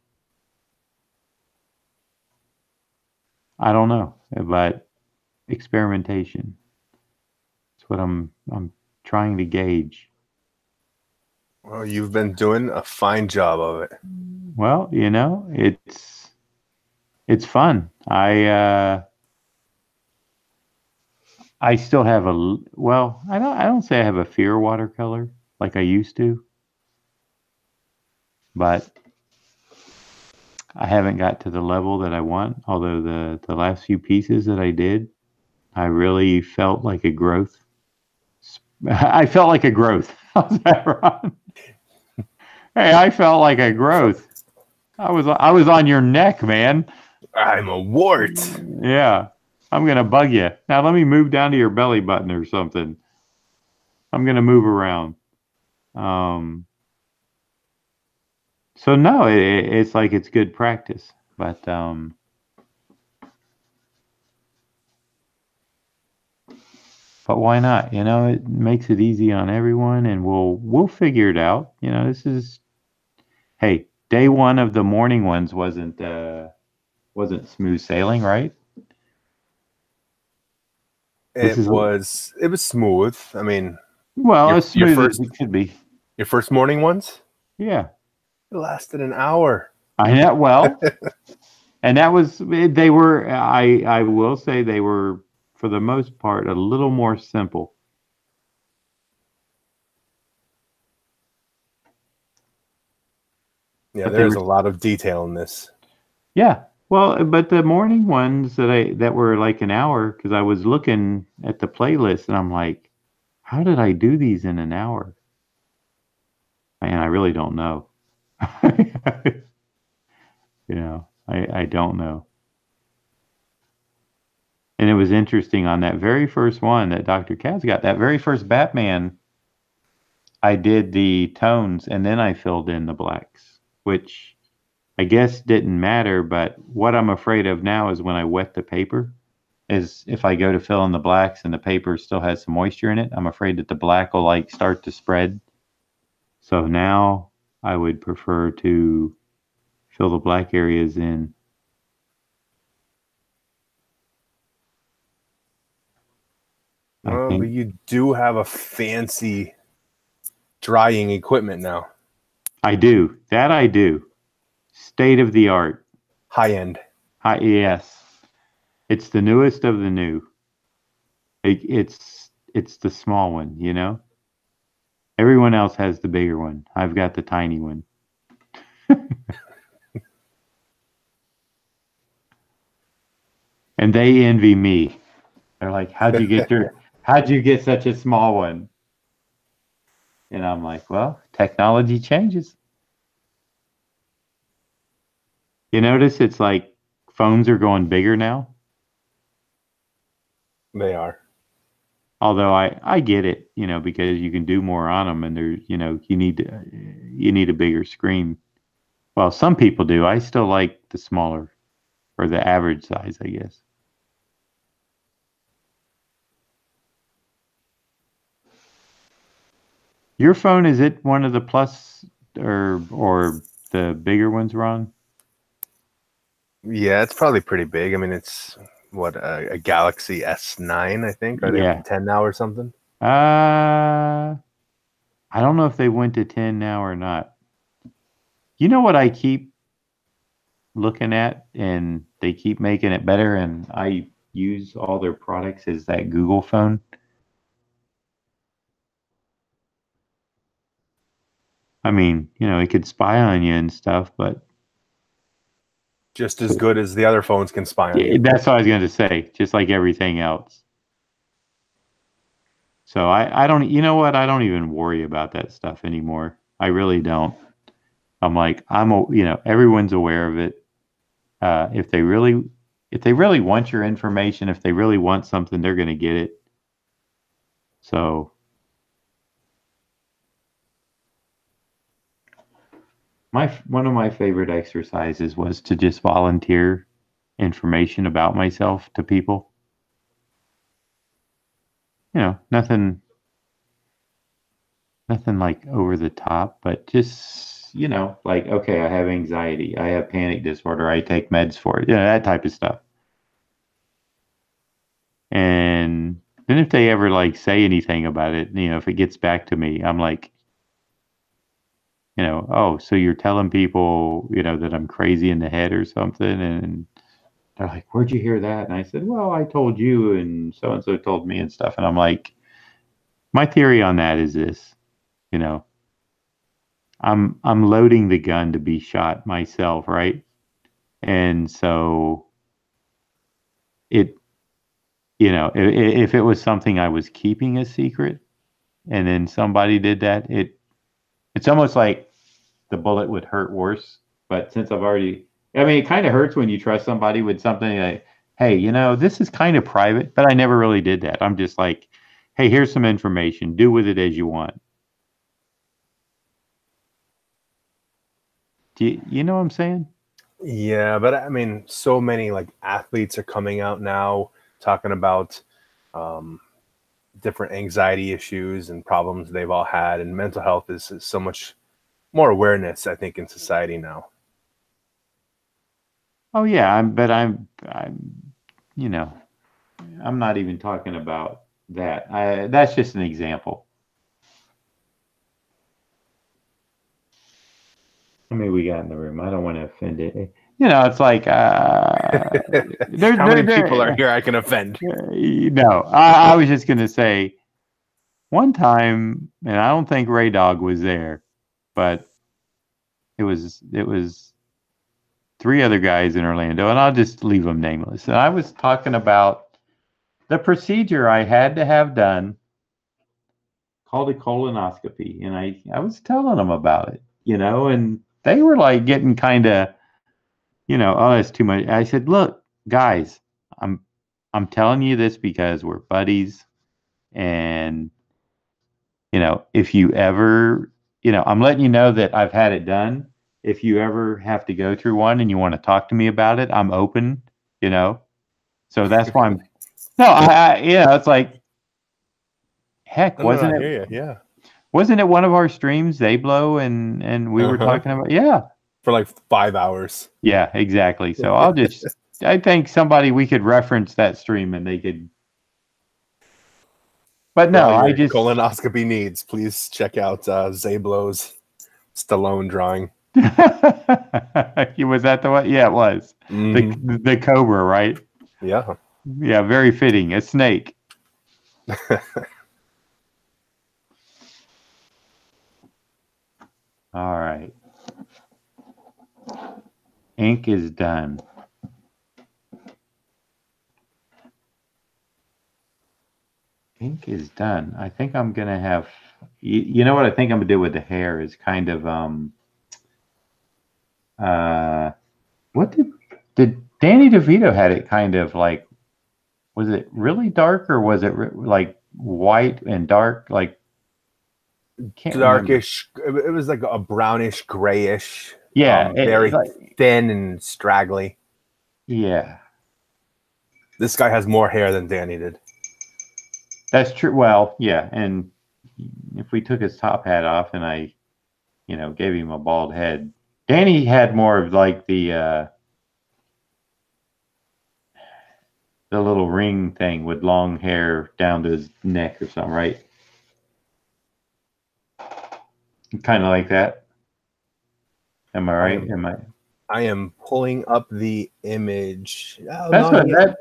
I don't know, but experimentation. That's what I'm trying to gauge. Well, you've been doing a fine job of it. Well, it's fun. I still have I don't say I have a fear of watercolor like I used to, but I haven't got to the level that I want. Although the last few pieces that I did, I really felt like a growth. I felt like a growth. How's that, Ron? Hey, I felt like a growth. I was on your neck, man. I'm a wart. Yeah, I'm gonna bug you. Now let me move down to your belly button or something. I'm gonna move around. So no, it's like it's good practice, but why not? You know, it makes it easy on everyone, and we'll figure it out. You know, this is hey, day one of the morning ones wasn't smooth sailing, right? This is It was smooth. I mean, well as smooth as it could be. Your first morning ones? Yeah, it lasted an hour. I know. Well, and that was they were. I will say they were for the most part a little more simple. Yeah, there's a lot of detail in this. Yeah. Well, but the morning ones that were like an hour, because I was looking at the playlist and I'm like, how did I do these in an hour? Man, I really don't know. You know, I don't know. And it was interesting on that very first one that Dr. Kaz got, that very first Batman, I did the tones and then I filled in the blacks, which I guess didn't matter. But what I'm afraid of now is when I wet the paper, is if I go to fill in the blacks and the paper still has some moisture in it, I'm afraid that the black will like start to spread. So now I would prefer to fill the black areas in. Well, but you do have a fancy drying equipment now. I do. That I do. State of the art. High end. Yes. It's the newest of the new. It's the small one, you know? Everyone else has the bigger one. I've got the tiny one. And they envy me. They're like, how'd you get such a small one? And I'm like, well, technology changes. You notice it's like phones are going bigger now? They are. Although I get it, you know, because you can do more on them and there's, you know, you need a bigger screen. Well, some people do. I still like the smaller or the average size, I guess. Your phone, is it one of the plus or the bigger ones, Ron? Yeah, it's probably pretty big. I mean, it's what a Galaxy S9, I think. Are they up to 10 now or something? I don't know if they went to 10 now or not. You know what I keep looking at, and they keep making it better, and I use all their products, is that Google phone. I mean, you know, it could spy on you and stuff, but just as good as the other phones can spy on you. That's what I was going to say, just like everything else. So I don't, you know what? I don't even worry about that stuff anymore. I really don't. I'm like, you know, everyone's aware of it. If they really want your information, if they really want something, they're going to get it. So one of my favorite exercises was to just volunteer information about myself to people. You know, nothing like over the top, but just, you know, like, okay, I have anxiety, I have panic disorder, I take meds for it, you know, that type of stuff. And then if they ever like say anything about it, you know, if it gets back to me, I'm like, you know, oh, so you're telling people, you know, that I'm crazy in the head or something? And they're like, where'd you hear that? And I said, well, I told you and so told me and stuff. And I'm like, my theory on that is this, you know, I'm loading the gun to be shot myself, right? And so it, you know, if it was something I was keeping a secret and then somebody did that, it's almost like the bullet would hurt worse. But since I've already, I mean, it kind of hurts when you trust somebody with something like, hey, you know, this is kind of private, but I never really did that. I'm just like, hey, here's some information. Do with it as you want. You know what I'm saying? Yeah, but I mean, so many like athletes are coming out now talking about um, different anxiety issues and problems they've all had, and mental health is so much more awareness, I think, in society now. Oh yeah, I'm, you know, I'm not even talking about that. That's just an example. How many we got in the room? I don't want to offend it. It's like there, How there, many people are there. here I can offend? No, I was just gonna say one time, and I don't think Ray Dog was there, but it was three other guys in Orlando, and I'll just leave them nameless. And I was talking about the procedure I had to have done called a colonoscopy, and I was telling them about it, and they were like getting kind of, oh, that's too much. I said, look, guys, I'm I'm telling you this because we're buddies, and if you ever, I'm letting you know that I've had it done. If you ever have to go through one and you want to talk to me about it, I'm open, you know. So that's why I'm. No, it's like, heck, No, no, I hear you. Yeah. wasn't it one of our streams, they blow, and we were Uh-huh. talking about, yeah, For like 5 hours. yeah, exactly. So I think somebody we could reference that stream and they could, but For all no, I your just, colonoscopy needs, please check out Zablo's Stallone drawing. was that the one? Yeah, it was the Mm-hmm. the cobra, right? Yeah. Yeah, very fitting. A snake. All right. Ink is done. Ink is done. I think I'm gonna have. You know what I think I'm gonna do with the hair is kind of uh what did Danny DeVito had it kind of like, was it really dark or was it like white and dark, like, can't remember. Darkish. It was like a brownish, grayish, Yeah, very like, thin and straggly. yeah, This guy has more hair than Danny did. that's true. Well, yeah, and if we took his top hat off and I, gave him a bald head, Danny had more of like the little ring thing with long hair down to his neck or something, right? Kind of like that. Am I right? I am pulling up the image. Oh, That's no, what that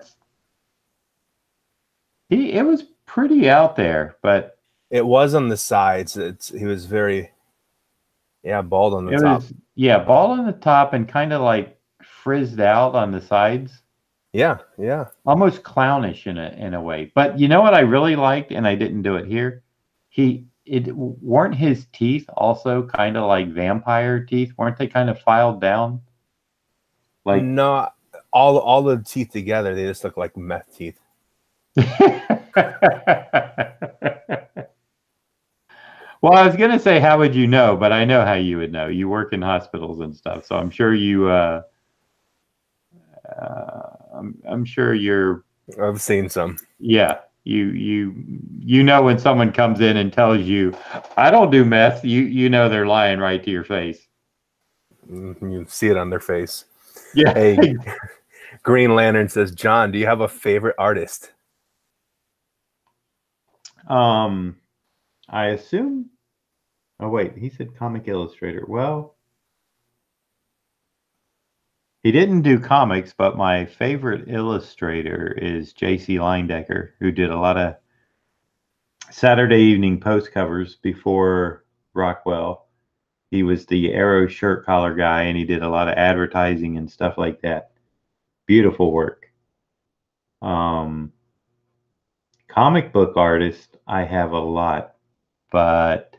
it was pretty out there, but it was on the sides. He was very, bald on the it top. was, yeah, bald on the top and kind of like frizzed out on the sides. Yeah, yeah. Almost clownish in a way. But you know what I really liked, and I didn't do it here. It weren't his teeth also kind of like vampire teeth? Weren't they kind of filed down? Like, No, all the teeth together, they just look like meth teeth. well, I was gonna say, how would you know? But I know how you would know. You work in hospitals and stuff, so I'm sure you. I'm sure you're. I've seen some. Yeah, you know when someone comes in and tells you, "I don't do meth," you know they're lying right to your face. You see it on their face. Yeah. Hey, Green Lantern says, John, do you have a favorite artist? I assume. Oh wait, he said comic illustrator. Well, he didn't do comics, but my favorite illustrator is J.C. Linedecker, who did a lot of Saturday evening post covers before Rockwell. He was the Arrow shirt collar guy, and he did a lot of advertising and stuff like that. Beautiful work. Um, Comic book artist, I have a lot, but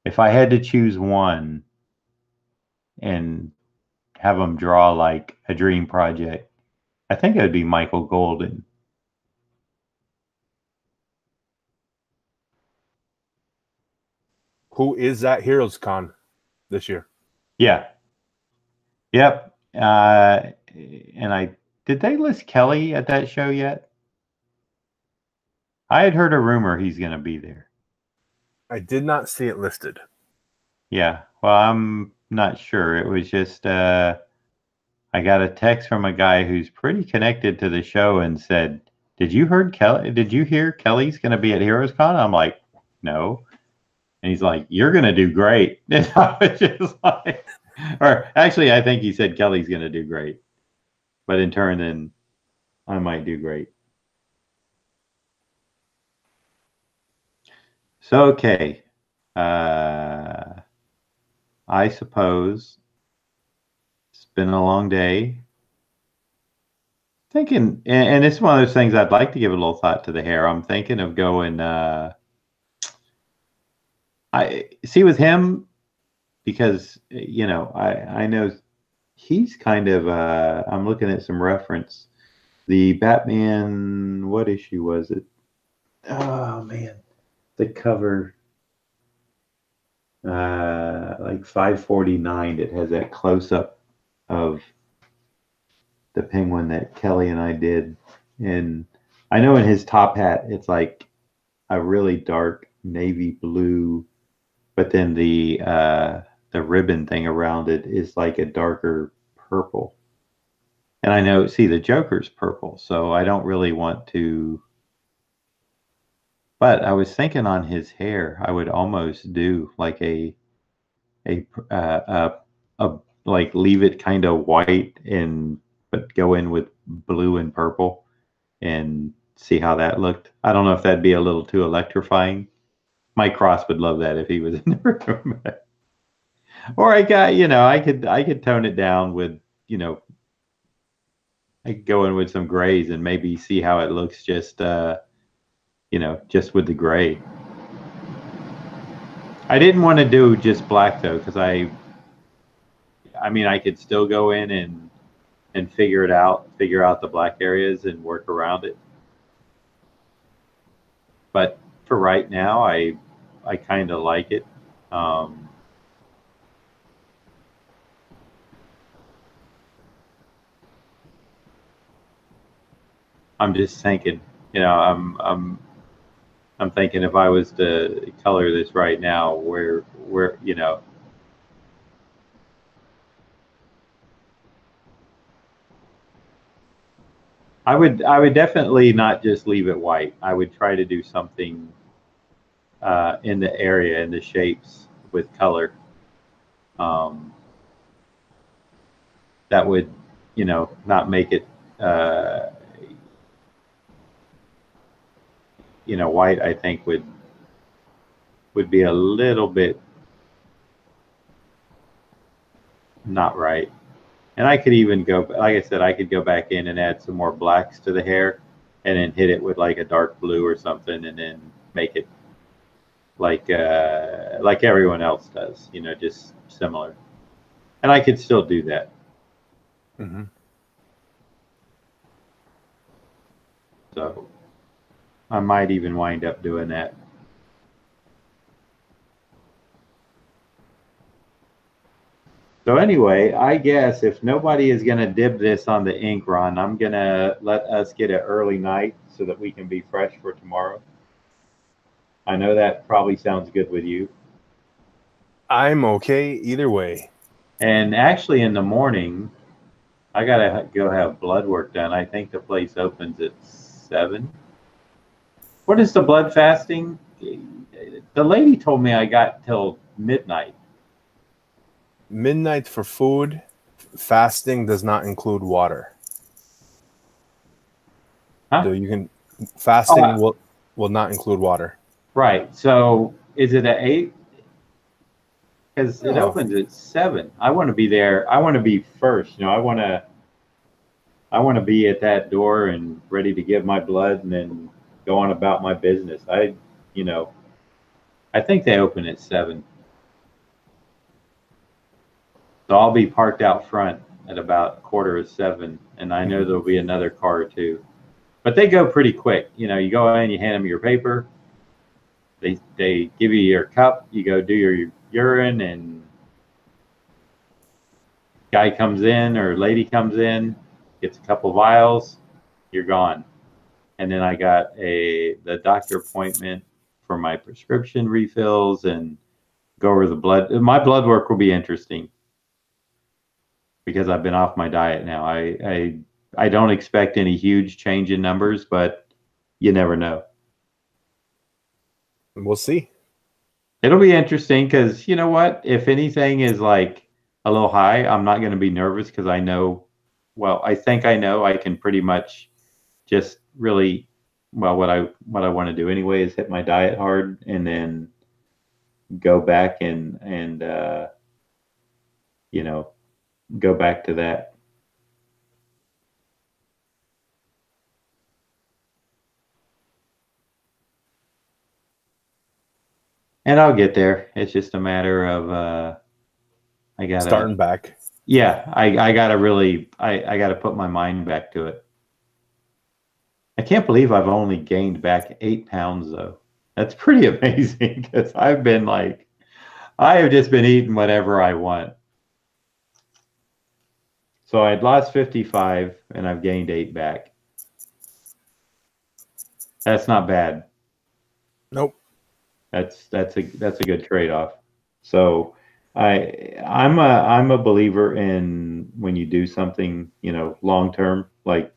if I had to choose one and have them draw like a dream project, I think it would be Michael Golden. Who is at Heroes Con this year? Yeah, Yep. And did they list Kelly at that show yet? I had heard a rumor he's going to be there. I did not see it listed. Yeah. Well, I'm not sure. It was just I got a text from a guy who's pretty connected to the show and said, Did you hear Kelly's going to be at Heroes Con?" I'm like, "No." And he's like, "You're going to do great." And I was just like, or actually, I think he said Kelly's going to do great. But in turn, then I might do great. So, okay. I suppose it's been a long day. Thinking, and it's one of those things I'd like to give a little thought to the hair. I'm thinking of going, I see with him because, I know he's kind of, I'm looking at some reference. The Batman, what issue was it? Oh, man. The cover, like 549, it has that close up of the penguin that Kelly and I did. And I know in his top hat, it's like a really dark navy blue, but then the ribbon thing around it is like a darker purple. And I know, see, the Joker's purple, so I don't really want to. But I was thinking on his hair, I would almost do like a like leave it kind of white and but go in with blue and purple and see how that looked. I don't know if that'd be a little too electrifying. Mike Cross would love that if he was in the room. Or I could tone it down with, I could go in with some grays and maybe see how it looks just with the gray. I didn't want to do just black though, because I mean, I could still go in and figure out the black areas and work around it. But for right now, I kind of like it. I'm just thinking, I'm thinking if I was to color this right now, where I would definitely not just leave it white. I would try to do something in the area, in the shapes with color. Um, that would, not make it, white. I think would be a little bit not right. And I could even go, like I said, I could go back in and add some more blacks to the hair, and then hit it with like a dark blue or something, and then make it like everyone else does, just similar. And I could still do that. Mm-hmm. So I might even wind up doing that. So anyway, I guess if nobody is going to dib this on the ink run, I'm going to let us get an early night so that we can be fresh for tomorrow. I know that probably sounds good with you. I'm okay either way. And actually in the morning, I got to go have blood work done. I think the place opens at 7. What is the blood fasting? The lady told me I got till midnight. Midnight for food. Fasting does not include water. Huh? So fasting will not include water. Right. So is it at 8? Because it opens at 7. I want to be there. I want to be first. I want to be at that door and ready to give my blood and then go on about my business. I think they open at 7. So I'll be parked out front at about 6:45, and I know there'll be another car or two. But they go pretty quick. You go in, you hand them your paper. They give you your cup. You go do your urine, and guy comes in or lady comes in, gets a couple vials, you're gone. And then I got the doctor appointment for my prescription refills and go over the blood. My blood work will be interesting because I've been off my diet now. I don't expect any huge change in numbers, but you never know. We'll see. It'll be interesting because you know what? If anything is like a little high, I'm not going to be nervous because I know, well, I think I know I can pretty much just really, well, what I want to do anyway is hit my diet hard and then go back and you know, go back to that. And I'll get there. It's just a matter of I gotta starting back. Yeah, I gotta really I gotta put my mind back to it. I can't believe I've only gained back 8 pounds though. That's pretty amazing because I've been like I have just been eating whatever I want. So I'd lost 55 and I've gained 8 back. That's not bad. Nope. That's a good trade-off. So I'm a believer in when you do something, you know, long term, like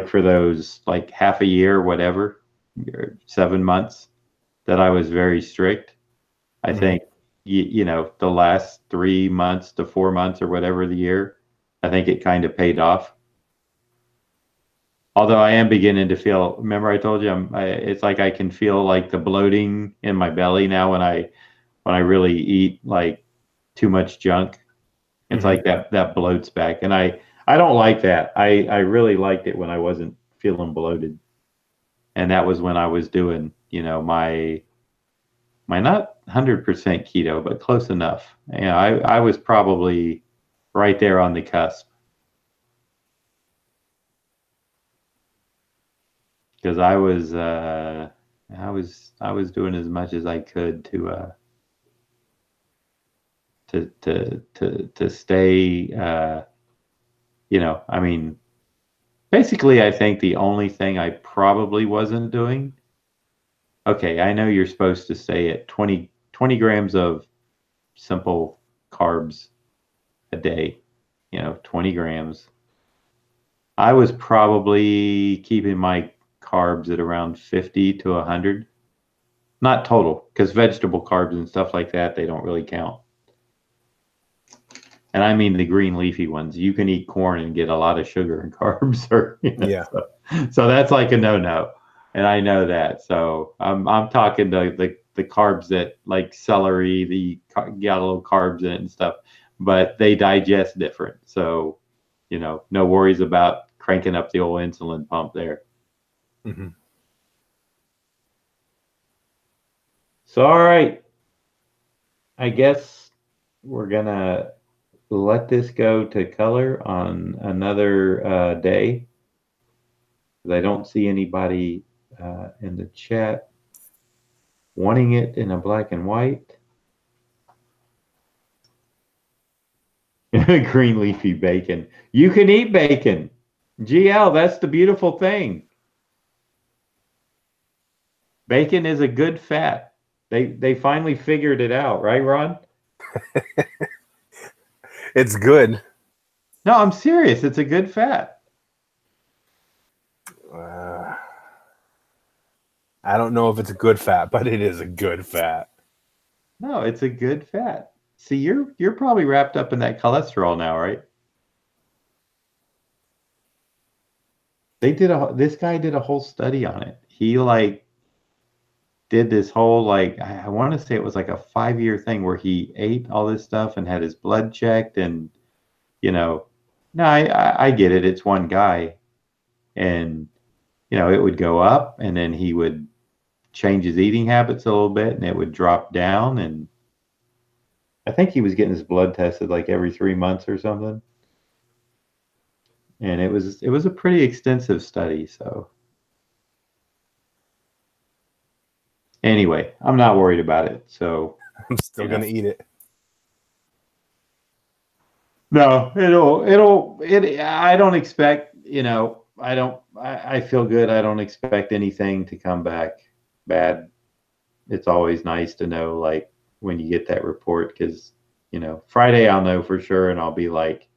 for those like half a year, whatever, 7 months that I was very strict. I think you know, the last 3 months to 4 months or whatever the year, I think it kind of paid off. Although I am beginning to feel, remember I told you it's like I can feel like the bloating in my belly now when I really eat like too much junk. It's like that bloats back, and I don't like that. I really liked it when I wasn't feeling bloated, and that was when I was doing, you know, my not 100% keto, but close enough. You know, I was probably right there on the cusp. Because I was doing as much as I could to stay you know, I mean, basically I think the only thing I probably wasn't doing, okay, I know you're supposed to stay at 20 grams of simple carbs a day, you know, 20 grams. I was probably keeping my carbs at around 50 to 100. Not total, because vegetable carbs and stuff like that, they don't really count. And I mean the green leafy ones. You can eat corn and get a lot of sugar and carbs. Or, you know, Yeah. So that's like a no-no. And I know that. So I'm talking the carbs that like celery, got a little carbs in it and stuff, but they digest different. So, you know, no worries about cranking up the old insulin pump there. So, all right. I guess we're going to let this go to color on another day. I don't see anybody in the chat wanting it in a black and white. Green leafy bacon. You can eat bacon. GL, that's the beautiful thing. Bacon is a good fat. They finally figured it out, right, Ron? It's good. No, I'm serious. It's a good fat. I don't know if it's a good fat, but it is a good fat. No, it's a good fat. See, you're probably wrapped up in that cholesterol now, right? This guy did a whole study on it. He like did this whole like I want to say it was like a 5-year thing where he ate all this stuff and had his blood checked, and you know, no, I get it. It's one guy, and you know, it would go up and then he would change his eating habits a little bit and it would drop down, and I think he was getting his blood tested like every 3 months or something. And it was a pretty extensive study, so anyway, I'm not worried about it. So I'm still going to eat it. No, I don't expect, I feel good. I don't expect anything to come back bad. It's always nice to know, like, when you get that report, because, Friday I'll know for sure and I'll be like,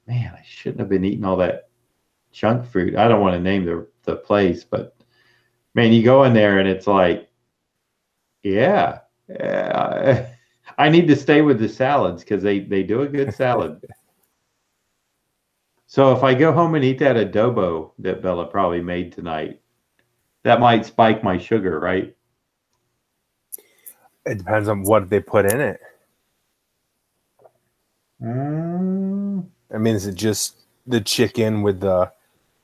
man, I shouldn't have been eating all that junk food. I don't want to name the place, but man, you go in there and it's like, yeah, I need to stay with the salads because they do a good salad. So if I go home and eat that adobo that Bella probably made tonight, that might spike my sugar, right? It depends on what they put in it. I mean, is it just the chicken with the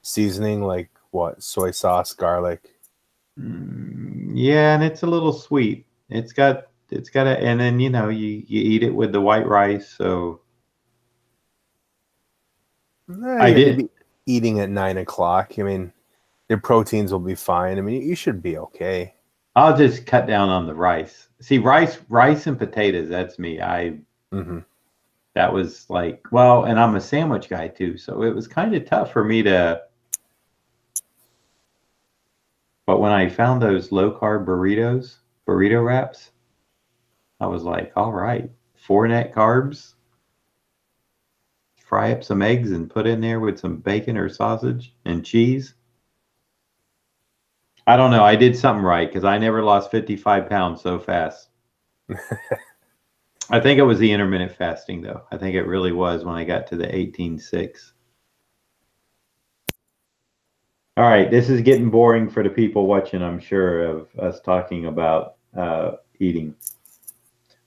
seasoning, like what, soy sauce, garlic? Yeah, and it's a little sweet. And then you eat it with the white rice. So I You're gonna did. be eating at 9 o'clock. I mean, your proteins will be fine. I mean, you should be okay. I'll just cut down on the rice. See, rice and potatoes. That's me. That was like, well, and I'm a sandwich guy too, so it was kind of tough for me to. But when I found those low carb burrito wraps, I was like, all right, 4 net carbs, fry up some eggs and put in there with some bacon or sausage and cheese. I don't know. I did something right because I never lost 55 pounds so fast. I think it was the intermittent fasting, though. I think it really was when I got to the 18.6. All right, this is getting boring for the people watching, I'm sure, of us talking about eating.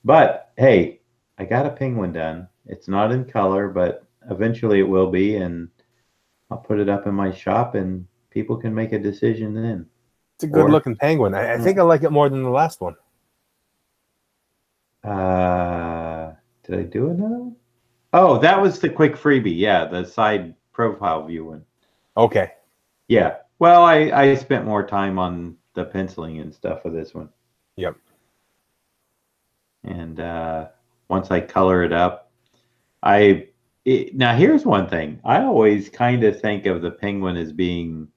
But hey, I got a penguin done. It's not in color, but eventually it will be, and I'll put it up in my shop, and people can make a decision then. It's a good looking penguin. I think I like it more than the last one. Did I do another one? Oh, that was the quick freebie. Yeah, the side profile view one. Okay. Yeah. Well, I spent more time on the penciling and stuff with this one. Yep. And once I color it up, now here's one thing. I always kind of think of the penguin as being,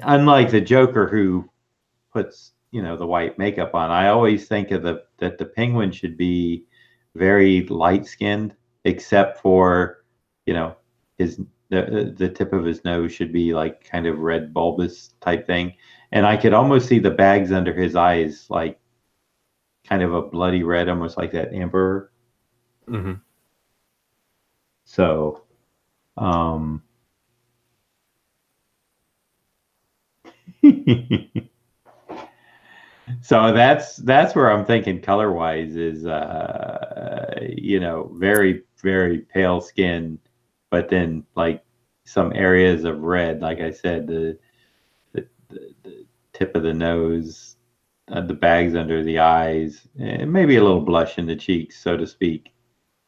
unlike the Joker who puts the white makeup on. I always think of that the penguin should be very light skinned, except for his the tip of his nose should be like kind of red bulbous type thing, and I could almost see the bags under his eyes like kind of a bloody red, almost like that emperor. So so that's where I'm thinking color wise is very, very pale skin, but then like some areas of red, like I said, the tip of the nose, the bags under the eyes, and maybe a little blush in the cheeks, so to speak.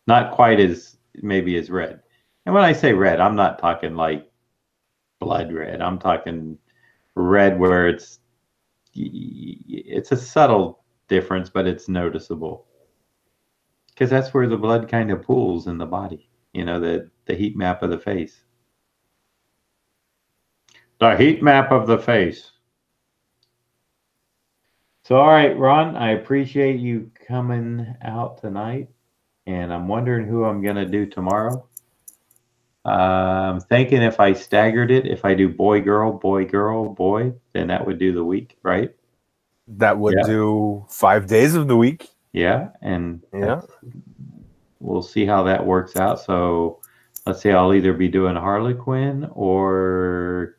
Not quite as maybe as red. And when I say red, I'm not talking like blood red. I'm talking red where it's a subtle difference, but it's noticeable. Because that's where the blood kind of pools in the body. The heat map of the face. The heat map of the face. So, all right, Ron, I appreciate you coming out tonight. And I'm wondering who I'm going to do tomorrow. I'm thinking if I staggered it, if I do boy, girl, boy, then that would do the week, right? That would do 5 days of the week. Yeah, and we'll see how that works out. So let's say I'll either be doing Harley Quinn or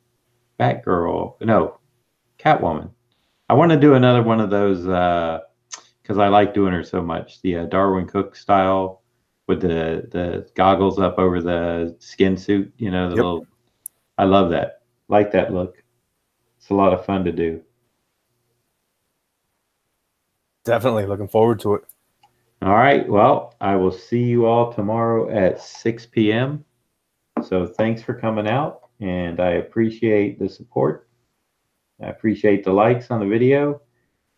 Batgirl. No, Catwoman. I want to do another one of those because I like doing her so much. The Darwin Cook style with the goggles up over the skin suit. Little. I love that. Like that look. It's a lot of fun to do. Definitely looking forward to it. All right. Well, I will see you all tomorrow at 6 p.m. So thanks for coming out, and I appreciate the support. I appreciate the likes on the video.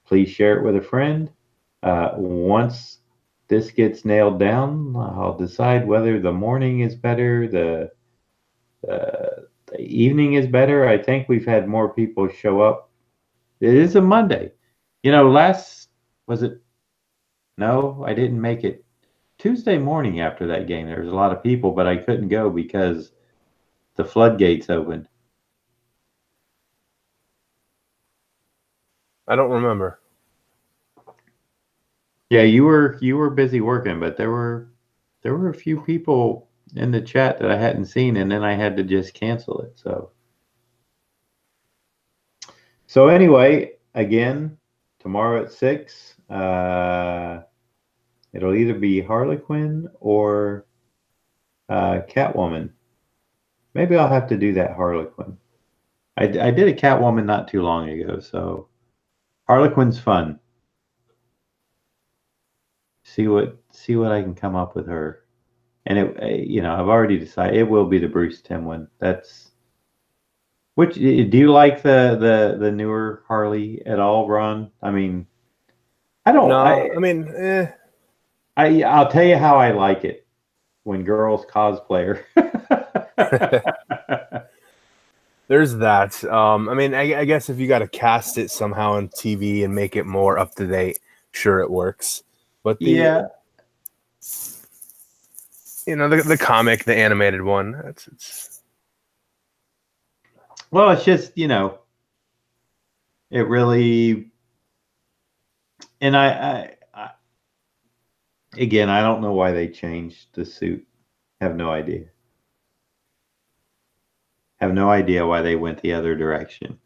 Please share it with a friend. Once this gets nailed down, I'll decide whether the morning is better, the evening is better. I think we've had more people show up. It is a Monday. You know, was it? No, I didn't make it. Tuesday morning after that game, there was a lot of people, but I couldn't go because the floodgates opened. I don't remember. Yeah, you were busy working, but there were a few people in the chat that I hadn't seen, and then I had to just cancel it. So anyway, again, tomorrow at 6, it'll either be Harlequin or Catwoman. Maybe I'll have to do that Harlequin. I did a Catwoman not too long ago, so Harlequin's fun. See what I can come up with her. And I've already decided it will be the Bruce Timm one. Do you like the newer Harley at all, Ron? I mean, I don't. No, I mean, I'll tell you how I like it when girls cosplay her. There's that. I mean, I guess if you got to cast it somehow on TV and make it more up to date, sure, it works. But the comic, the animated one, it's. Well, it's just it really, and I again, I don't know why they changed the suit. Have no idea. Have no idea why they went the other direction.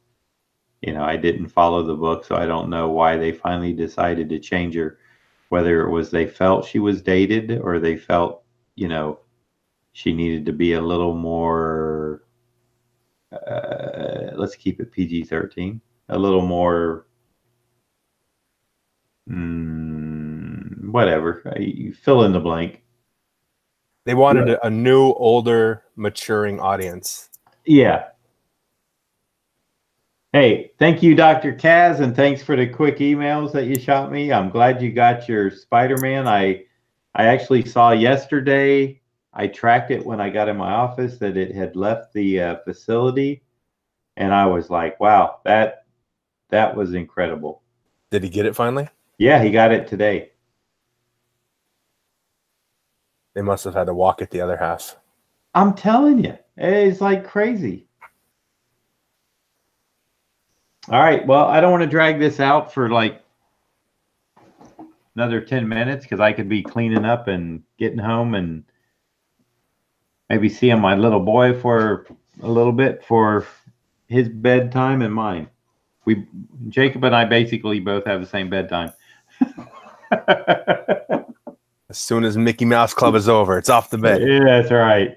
I didn't follow the book, so I don't know why they finally decided to change her. Whether it was they felt she was dated or they felt, she needed to be a little more, let's keep it PG-13, a little more, whatever. You fill in the blank. They wanted a new, older, maturing audience. Yeah. Hey, thank you, Dr. Kaz, and thanks for the quick emails that you shot me. I'm glad you got your Spider-Man. I actually saw yesterday, I tracked it when I got in my office that it had left the facility, and I was like, wow, that was incredible. Did he get it finally? Yeah, he got it today. They must have had to walk it the other half. I'm telling you, it's like crazy. All right, well, I don't want to drag this out for like another 10 minutes because I could be cleaning up and getting home and maybe seeing my little boy for a little bit for his bedtime and mine. Jacob and I basically both have the same bedtime. As soon as Mickey Mouse Club is over, it's off the bed. Yeah, that's right.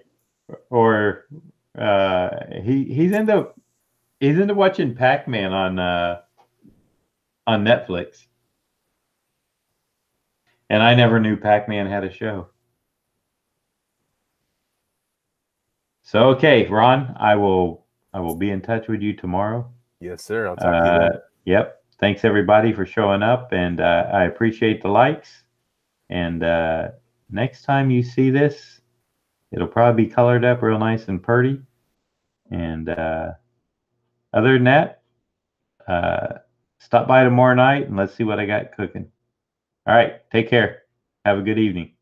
Or he's into watching Pac-Man on Netflix. And I never knew Pac-Man had a show. So okay, Ron, I will be in touch with you tomorrow. Yes, sir. I'll talk to you then. Yep. Thanks everybody for showing up, and I appreciate the likes. And next time you see this, it'll probably be colored up real nice and pretty. And other than that, stop by tomorrow night and let's see what I got cooking. All right. Take care. Have a good evening.